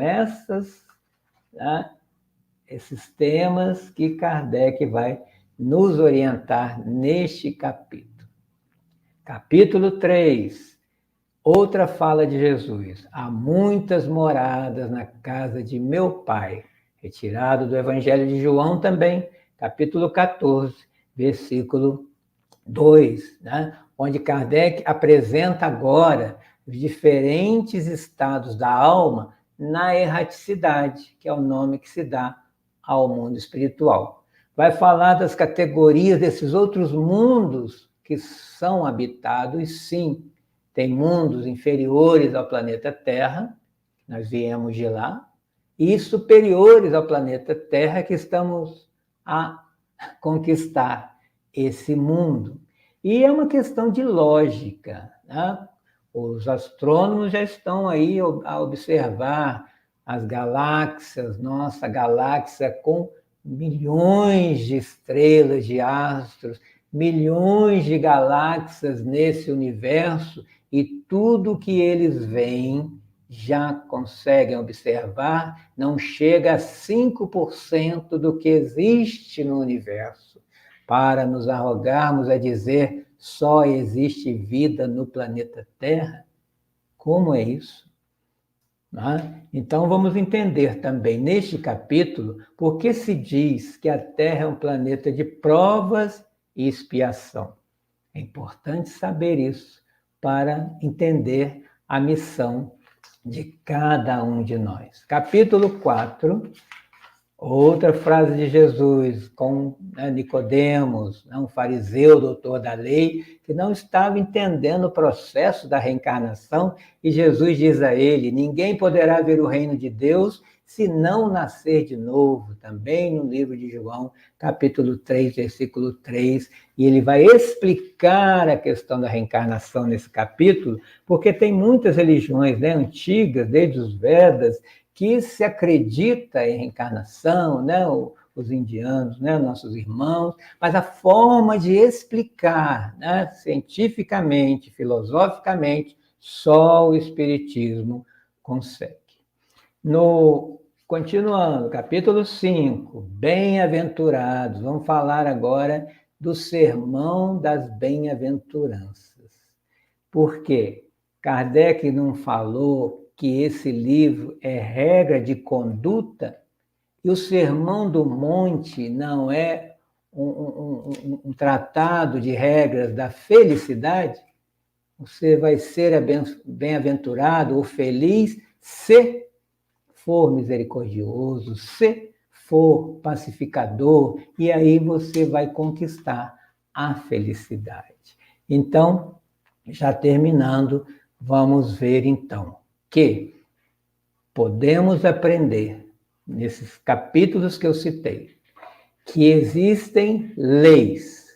esses temas que Kardec vai nos orientar neste capítulo. Capítulo 3, outra fala de Jesus. Há muitas moradas na casa de meu Pai. Retirado do Evangelho de João também, capítulo 14, versículo 2, né? Onde Kardec apresenta agora os diferentes estados da alma na erraticidade, que é o nome que se dá ao mundo espiritual. Vai falar das categorias desses outros mundos que são habitados, sim. Tem mundos inferiores ao planeta Terra, nós viemos de lá, e superiores ao planeta Terra, que estamos a conquistar esse mundo. E é uma questão de lógica, né? Os astrônomos já estão aí a observar as galáxias, nossa galáxia com milhões de estrelas, de astros, milhões de galáxias nesse universo, e tudo que eles veem já conseguem observar, não chega a 5% do que existe no universo. Para nos arrogarmos a dizer só existe vida no planeta Terra? Como é isso? Então, vamos entender também neste capítulo por que se diz que a Terra é um planeta de provas e expiação. É importante saber isso para entender a missão de cada um de nós. Capítulo 4, outra frase de Jesus com Nicodemos, um fariseu, doutor da lei, que não estava entendendo o processo da reencarnação, e Jesus diz a ele: ninguém poderá ver o reino de Deus se não nascer de novo, também no livro de João, capítulo 3, versículo 3, e ele vai explicar a questão da reencarnação nesse capítulo, porque tem muitas religiões antigas, desde os Vedas, que se acredita em reencarnação, os indianos, nossos irmãos, mas a forma de explicar, cientificamente, filosoficamente, só o Espiritismo consegue. Continuando, capítulo 5, bem-aventurados, vamos falar agora do Sermão das Bem-aventuranças. Por quê? Kardec não falou que esse livro é regra de conduta, e o Sermão do Monte não é um tratado de regras da felicidade? Você vai ser bem-aventurado ou feliz se for misericordioso, se for pacificador, e aí você vai conquistar a felicidade. Então, já terminando, vamos ver então que podemos aprender, nesses capítulos que eu citei, que existem leis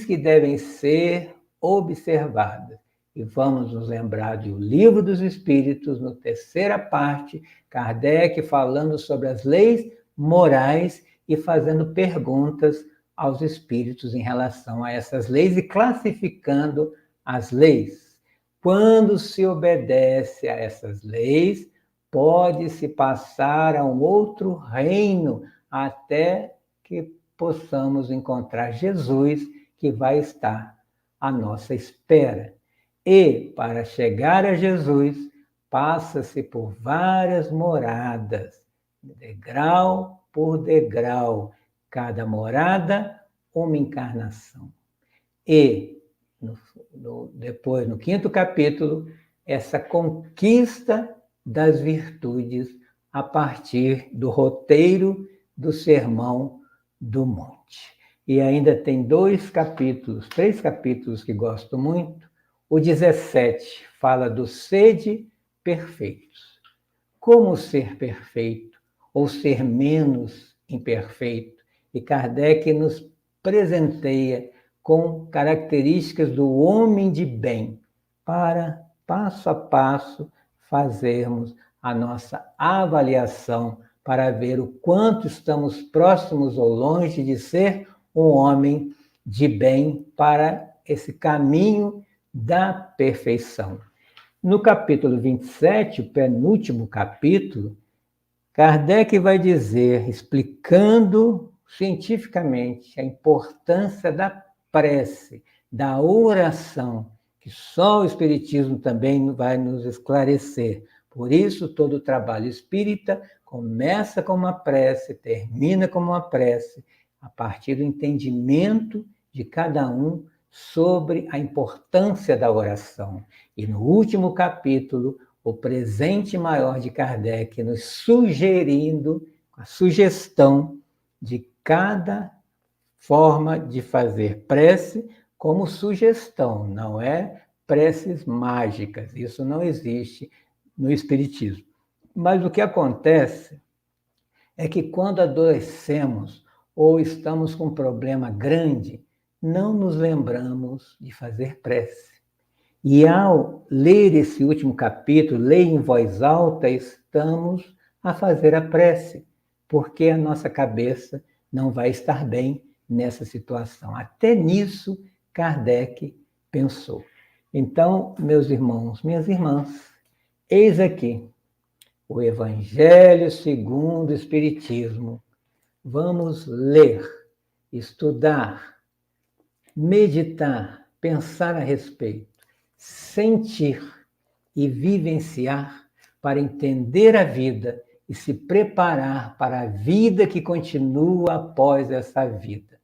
que devem ser observadas. E vamos nos lembrar do Livro dos Espíritos, na terceira parte, Kardec falando sobre as leis morais e fazendo perguntas aos espíritos em relação a essas leis e classificando as leis. Quando se obedece a essas leis, pode-se passar a um outro reino até que possamos encontrar Jesus, que vai estar à nossa espera. E, para chegar a Jesus, passa-se por várias moradas, degrau por degrau, cada morada uma encarnação. E, depois, no 5º capítulo, essa conquista das virtudes a partir do roteiro do Sermão do Monte. E ainda tem 3 capítulos que gosto muito. O 17 fala do sede perfeitos. Como ser perfeito ou ser menos imperfeito? E Kardec nos presenteia com características do homem de bem, para, passo a passo, fazermos a nossa avaliação para ver o quanto estamos próximos ou longe de ser um homem de bem para esse caminho da perfeição. No capítulo 27, o penúltimo capítulo, Kardec vai dizer, explicando cientificamente a importância da prece, da oração, que só o Espiritismo também vai nos esclarecer. Por isso, todo o trabalho espírita começa com uma prece, termina com uma prece, a partir do entendimento de cada um sobre a importância da oração. E no último capítulo, o presente maior de Kardec nos sugerindo a sugestão de cada forma de fazer prece como sugestão, não é preces mágicas, isso não existe no Espiritismo. Mas o que acontece é que quando adoecemos ou estamos com um problema grande, não nos lembramos de fazer prece. E ao ler esse último capítulo, ler em voz alta, estamos a fazer a prece, porque a nossa cabeça não vai estar bem nessa situação. Até nisso, Kardec pensou. Então, meus irmãos, minhas irmãs, eis aqui o Evangelho segundo o Espiritismo. Vamos ler, estudar, meditar, pensar a respeito, sentir e vivenciar para entender a vida e se preparar para a vida que continua após essa vida.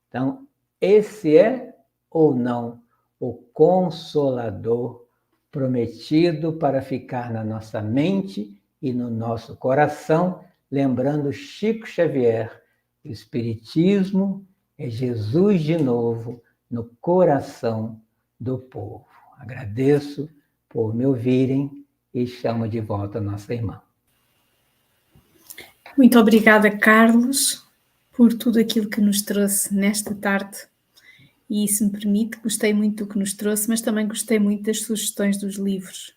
Então, esse é ou não o Consolador prometido para ficar na nossa mente e no nosso coração, lembrando Chico Xavier, o Espiritismo é Jesus de novo no coração do povo. Agradeço por me ouvirem e chamo de volta a nossa irmã. Muito obrigada, Carlos, por tudo aquilo que nos trouxe nesta tarde. E, se me permite, gostei muito do que nos trouxe, mas também gostei muito das sugestões dos livros.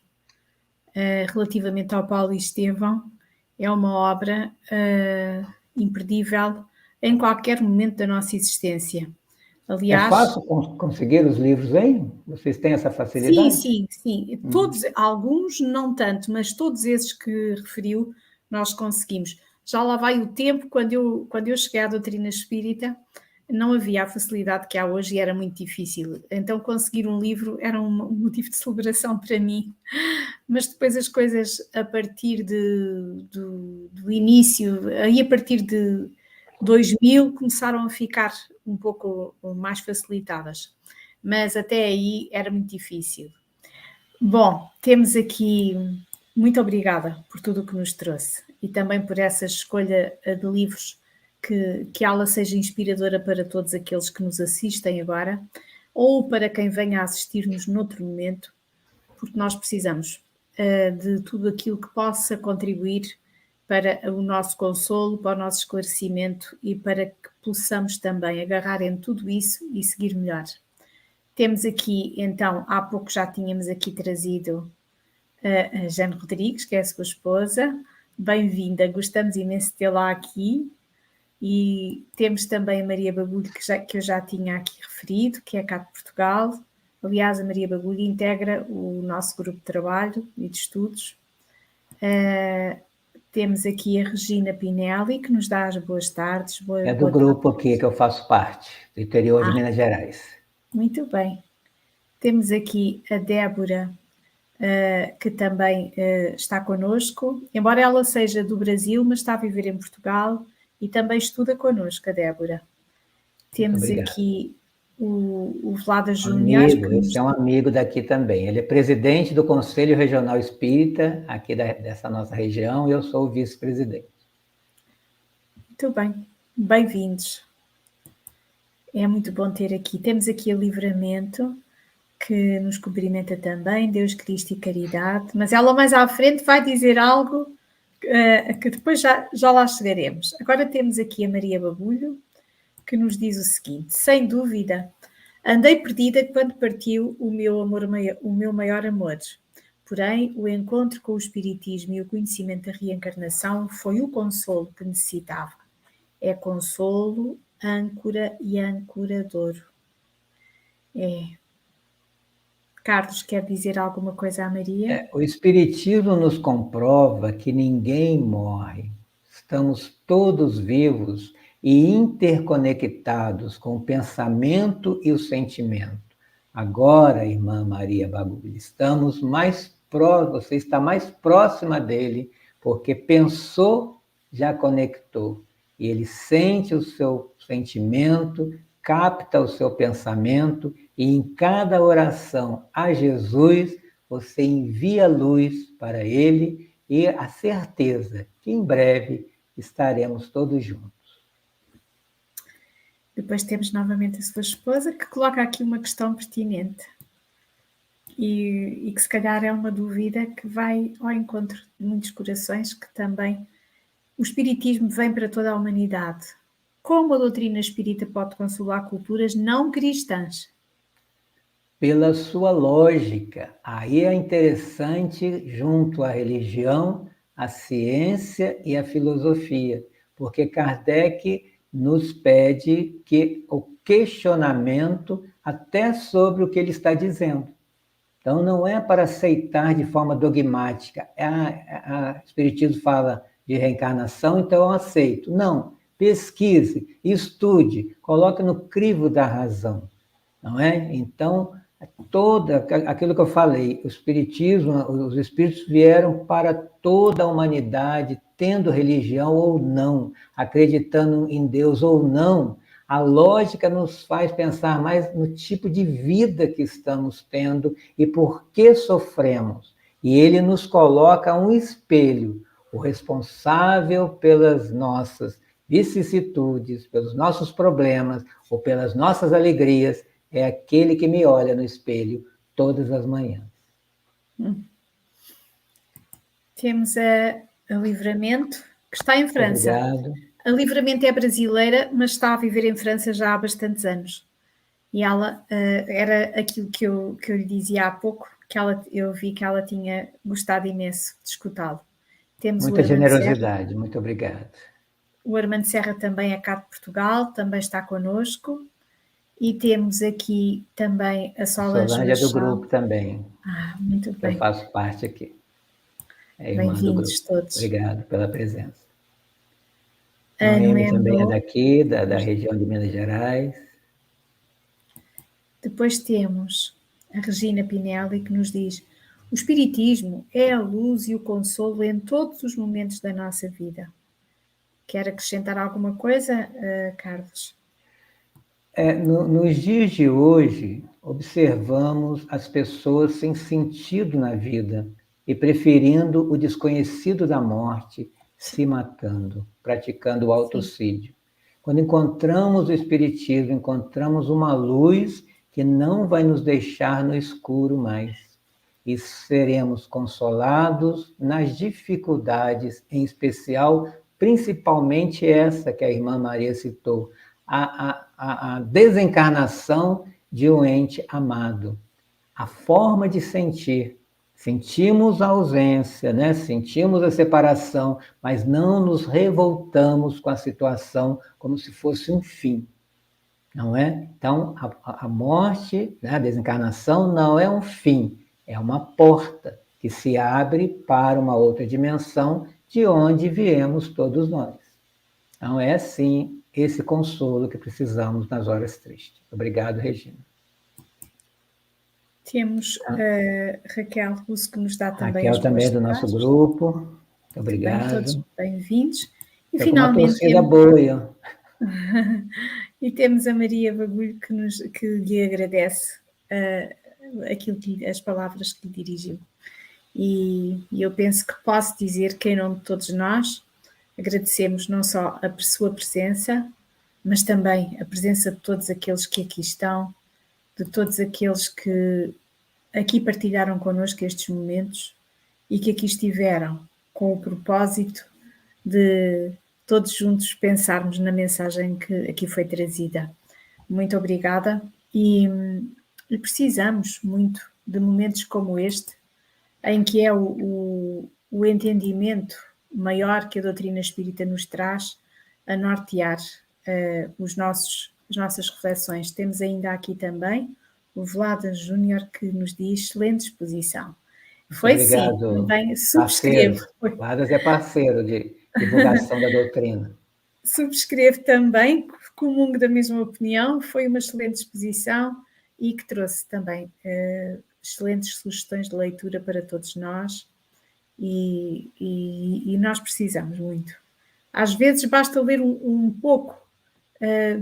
Relativamente ao Paulo e Estevão, é uma obra imperdível em qualquer momento da nossa existência. Aliás, é fácil conseguir os livros, hein? Vocês têm essa facilidade? Sim. Todos, alguns não tanto, mas todos esses que referiu, nós conseguimos. Já lá vai o tempo, quando eu cheguei à doutrina espírita, não havia a facilidade que há hoje e era muito difícil. Então conseguir um livro era um motivo de celebração para mim. Mas depois as coisas, a partir do início, aí a partir de 2000, começaram a ficar um pouco mais facilitadas. Mas até aí era muito difícil. Bom, temos aqui... Muito obrigada por tudo o que nos trouxe e também por essa escolha de livros, que ela seja inspiradora para todos aqueles que nos assistem agora ou para quem venha a assistir-nos noutro momento, porque nós precisamos de tudo aquilo que possa contribuir para o nosso consolo, para o nosso esclarecimento e para que possamos também agarrar em tudo isso e seguir melhor. Temos aqui, então, há pouco já tínhamos aqui trazido a Jane Rodrigues, que é a sua esposa. Bem-vinda, gostamos imenso de tê-la aqui. E temos também a Maria Bagulho, que eu já tinha aqui referido, que é cá de Portugal. Aliás, a Maria Bagulho integra o nosso grupo de trabalho e de estudos. Temos aqui a Regina Pinelli, que nos dá as boas tardes. É do grupo aqui que eu faço parte, do interior de Minas Gerais. Muito bem. Temos aqui a Débora, que também está connosco, embora ela seja do Brasil, mas está a viver em Portugal e também estuda connosco, a Débora. Temos aqui o Vlada Júnior. Esse é um amigo daqui também. Ele é presidente do Conselho Regional Espírita, aqui dessa nossa região, e eu sou o vice-presidente. Muito bem, bem-vindos. É muito bom ter aqui. Temos aqui a Livramento, que nos cumprimenta também, Deus, Cristo e Caridade, mas ela mais à frente vai dizer algo que depois já lá chegaremos. Agora temos aqui a Maria Bagulho, que nos diz o seguinte: sem dúvida, andei perdida quando partiu o meu maior amor. Porém, o encontro com o Espiritismo e o conhecimento da reencarnação foi o consolo que necessitava. É consolo, âncora e ancorador. Carlos, quer dizer alguma coisa à Maria? O Espiritismo nos comprova que ninguém morre. Estamos todos vivos e interconectados com o pensamento e o sentimento. Agora, irmã Maria Bagulho, estamos mais próximos, você está mais próxima dele, porque pensou, já conectou. E ele sente o seu sentimento, capta o seu pensamento, e em cada oração a Jesus, você envia luz para ele e a certeza que em breve estaremos todos juntos. Depois temos novamente a sua esposa, que coloca aqui uma questão pertinente e que se calhar é uma dúvida que vai ao encontro de muitos corações, que também o Espiritismo vem para toda a humanidade. como a doutrina espírita pode consolar culturas não cristãs? Pela sua lógica. Aí é interessante, junto à religião, a ciência e a filosofia, porque Kardec nos pede que o questionamento até sobre o que ele está dizendo. Então, não é para aceitar de forma dogmática. O Espiritismo fala de reencarnação, então eu aceito. Não, pesquise, estude, coloque no crivo da razão. Não é? Então, toda aquilo que eu falei, o espiritismo, os espíritos vieram para toda a humanidade, tendo religião ou não, acreditando em Deus ou não. A lógica nos faz pensar mais no tipo de vida que estamos tendo e por que sofremos. E ele nos coloca um espelho, o responsável pelas nossas vicissitudes, pelos nossos problemas ou pelas nossas alegrias, é aquele que me olha no espelho todas as manhãs. Temos a Livramento, que está em França. Obrigado. A Livramento é brasileira, mas está a viver em França já há bastantes anos. E ela era aquilo que eu lhe dizia há pouco, que eu vi que ela tinha gostado imenso de escutá-lo. Temos Muita o Armando generosidade, Serra. muito obrigado. O Armando Serra também é cá de Portugal, também está connosco. E temos aqui também a Solange Solange é do Machado. grupo também. Muito bem. Eu faço parte aqui. É irmã do Bem-vindos grupo. todos. Obrigado pela presença. A Noemi também é Noemi. daqui, da região de Minas Gerais. Depois temos a Regina Pinelli, que nos diz: o Espiritismo é a luz e o consolo em todos os momentos da nossa vida. Quer acrescentar alguma coisa, Carlos? Nos dias de hoje, observamos as pessoas sem sentido na vida e preferindo o desconhecido da morte, se matando, praticando o autocídio. Quando encontramos o Espiritismo, encontramos uma luz que não vai nos deixar no escuro mais. E seremos consolados nas dificuldades, em especial, principalmente essa que a irmã Maria citou, a desencarnação de um ente amado. A forma de sentir. Sentimos a ausência, né? Sentimos a separação, mas não nos revoltamos com a situação como se fosse um fim, não é? Então, a morte, né? A desencarnação não é um fim, é uma porta que se abre para uma outra dimensão de onde viemos todos nós. Então, é sim esse consolo que precisamos nas horas tristes. Obrigado, Regina. Temos a Raquel Russo, que nos dá também Raquel as também é do boas-vindas. nosso grupo. Muito Bem, todos obrigado. bem-vindos. E Estou com uma finalmente torcida boa. e temos a Maria Bagulho, que lhe agradece as palavras que lhe dirigiu. E eu penso que posso dizer que, em nome de todos nós, agradecemos não só a sua presença, mas também a presença de todos aqueles que aqui estão, de todos aqueles que aqui partilharam connosco estes momentos e que aqui estiveram com o propósito de todos juntos pensarmos na mensagem que aqui foi trazida. Muito obrigada e precisamos muito de momentos como este, em que é o entendimento maior que a doutrina espírita nos traz a nortear as nossas reflexões. Temos ainda aqui também o Vlada Júnior, que nos diz excelente exposição. Foi sim, também subscrevo. Vladas é parceiro de divulgação da doutrina. Subscrevo também, comungo da mesma opinião, foi uma excelente exposição e que trouxe também excelentes sugestões de leitura para todos nós e nós precisamos muito. Às vezes basta ler um pouco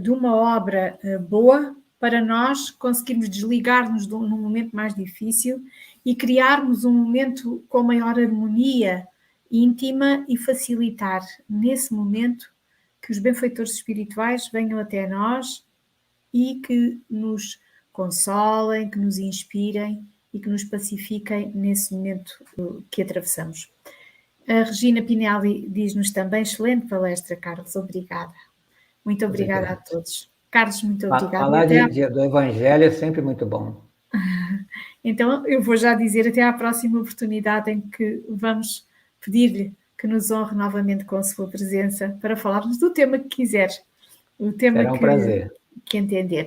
de uma obra boa para nós conseguirmos desligar-nos num momento mais difícil e criarmos um momento com maior harmonia íntima e facilitar nesse momento que os benfeitores espirituais venham até nós e que nos consolem, que nos inspirem e que nos pacifiquem nesse momento que atravessamos. A Regina Pinelli diz-nos também: excelente palestra, Carlos, obrigada. Muito obrigada a todos. Carlos, muito obrigada. Falar do Evangelho é sempre muito bom. Então, eu vou já dizer até à próxima oportunidade em que vamos pedir-lhe que nos honre novamente com a sua presença para falarmos do tema que quiser, o tema Será um prazer. que entender.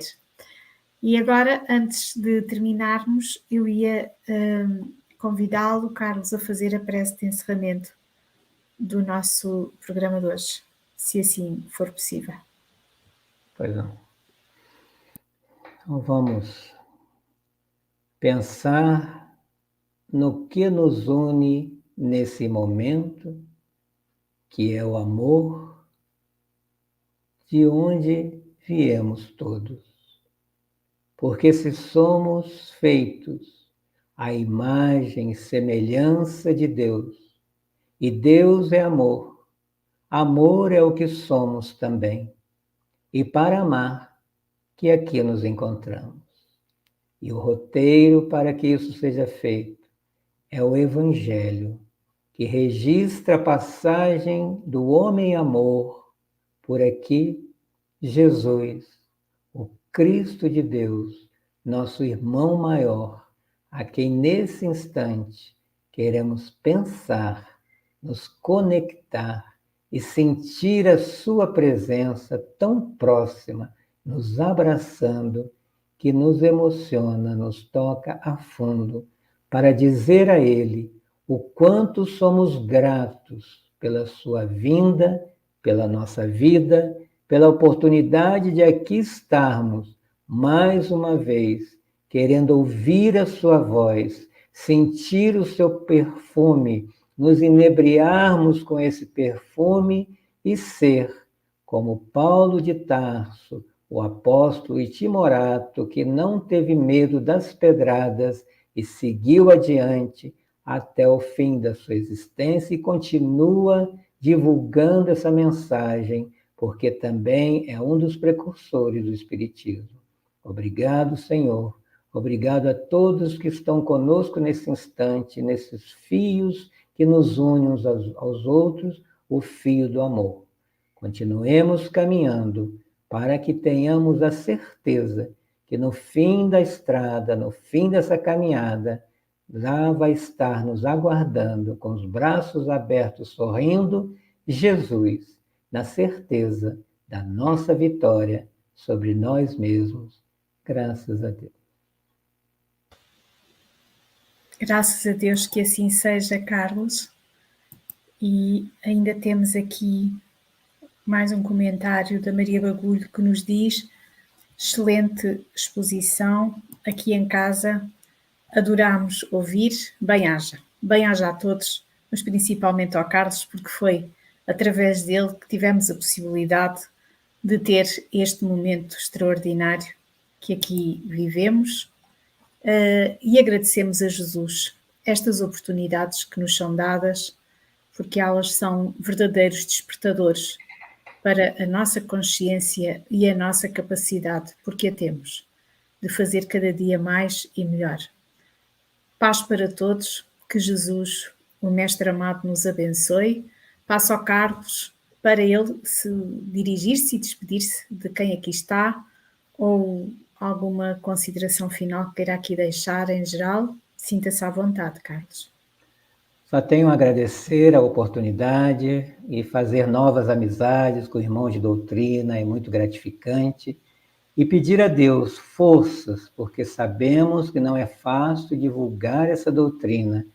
E agora, antes de terminarmos, eu ia convidá-lo, Carlos, a fazer a prece de encerramento do nosso programa de hoje, se assim for possível. Pois não. Então vamos pensar no que nos une nesse momento, que é o amor, de onde viemos todos. Porque se somos feitos à imagem e semelhança de Deus, e Deus é amor, amor é o que somos também, e para amar que aqui nos encontramos. E o roteiro para que isso seja feito é o Evangelho, que registra a passagem do homem-amor por aqui, Jesus, o Cristo de Deus, nosso irmão maior, a quem nesse instante queremos pensar, nos conectar e sentir a sua presença tão próxima, nos abraçando, que nos emociona, nos toca a fundo, para dizer a Ele o quanto somos gratos pela sua vinda, pela nossa vida, pela oportunidade de aqui estarmos, mais uma vez, querendo ouvir a sua voz, sentir o seu perfume, nos inebriarmos com esse perfume e ser, como Paulo de Tarso, o apóstolo e timorato, que não teve medo das pedradas e seguiu adiante até o fim da sua existência e continua divulgando essa mensagem, porque também é um dos precursores do Espiritismo. Obrigado, Senhor. Obrigado a todos que estão conosco nesse instante, nesses fios que nos unem uns aos outros, o fio do amor. Continuemos caminhando para que tenhamos a certeza que no fim da estrada, no fim dessa caminhada, lá vai estar nos aguardando, com os braços abertos, sorrindo, Jesus, na certeza da nossa vitória sobre nós mesmos. Graças a Deus. Graças a Deus que assim seja, Carlos. E ainda temos aqui mais um comentário da Maria Bagulho que nos diz: excelente exposição, aqui em casa adoramos ouvir, bem haja a todos, mas principalmente ao Carlos, porque foi através dele que tivemos a possibilidade de ter este momento extraordinário que aqui vivemos, e agradecemos a Jesus estas oportunidades que nos são dadas, porque elas são verdadeiros despertadores para a nossa consciência e a nossa capacidade, porque a temos, de fazer cada dia mais e melhor. Paz para todos, que Jesus, o Mestre amado, nos abençoe. Passo ao Carlos para ele se dirigir-se e despedir-se de quem aqui está, ou alguma consideração final que queira aqui deixar em geral. Sinta-se à vontade, Carlos. Só tenho a agradecer a oportunidade e fazer novas amizades com irmãos de doutrina, é muito gratificante. E pedir a Deus forças, porque sabemos que não é fácil divulgar essa doutrina,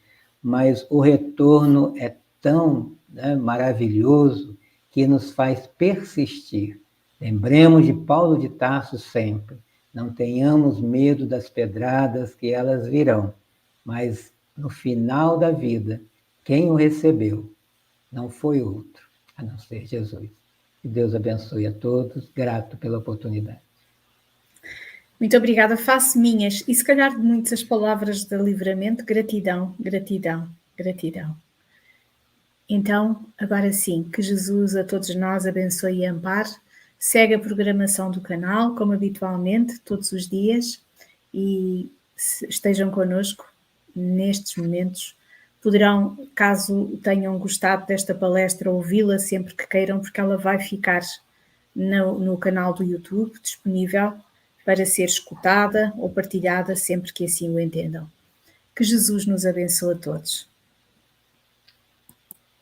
mas o retorno é tão maravilhoso que nos faz persistir. Lembremos de Paulo de Tarso sempre. Não tenhamos medo das pedradas, que elas virão, mas no final da vida, quem o recebeu não foi outro, a não ser Jesus. Que Deus abençoe a todos, grato pela oportunidade. Muito obrigada, faço minhas, e se calhar de muitas palavras de livramento, gratidão, gratidão, gratidão. Então, agora sim, que Jesus a todos nós abençoe e ampare. Segue a programação do canal, como habitualmente, todos os dias, e estejam connosco nestes momentos. Poderão, caso tenham gostado desta palestra, ouvi-la sempre que queiram, porque ela vai ficar no canal do YouTube, disponível para ser escutada ou partilhada sempre que assim o entendam. Que Jesus nos abençoe a todos.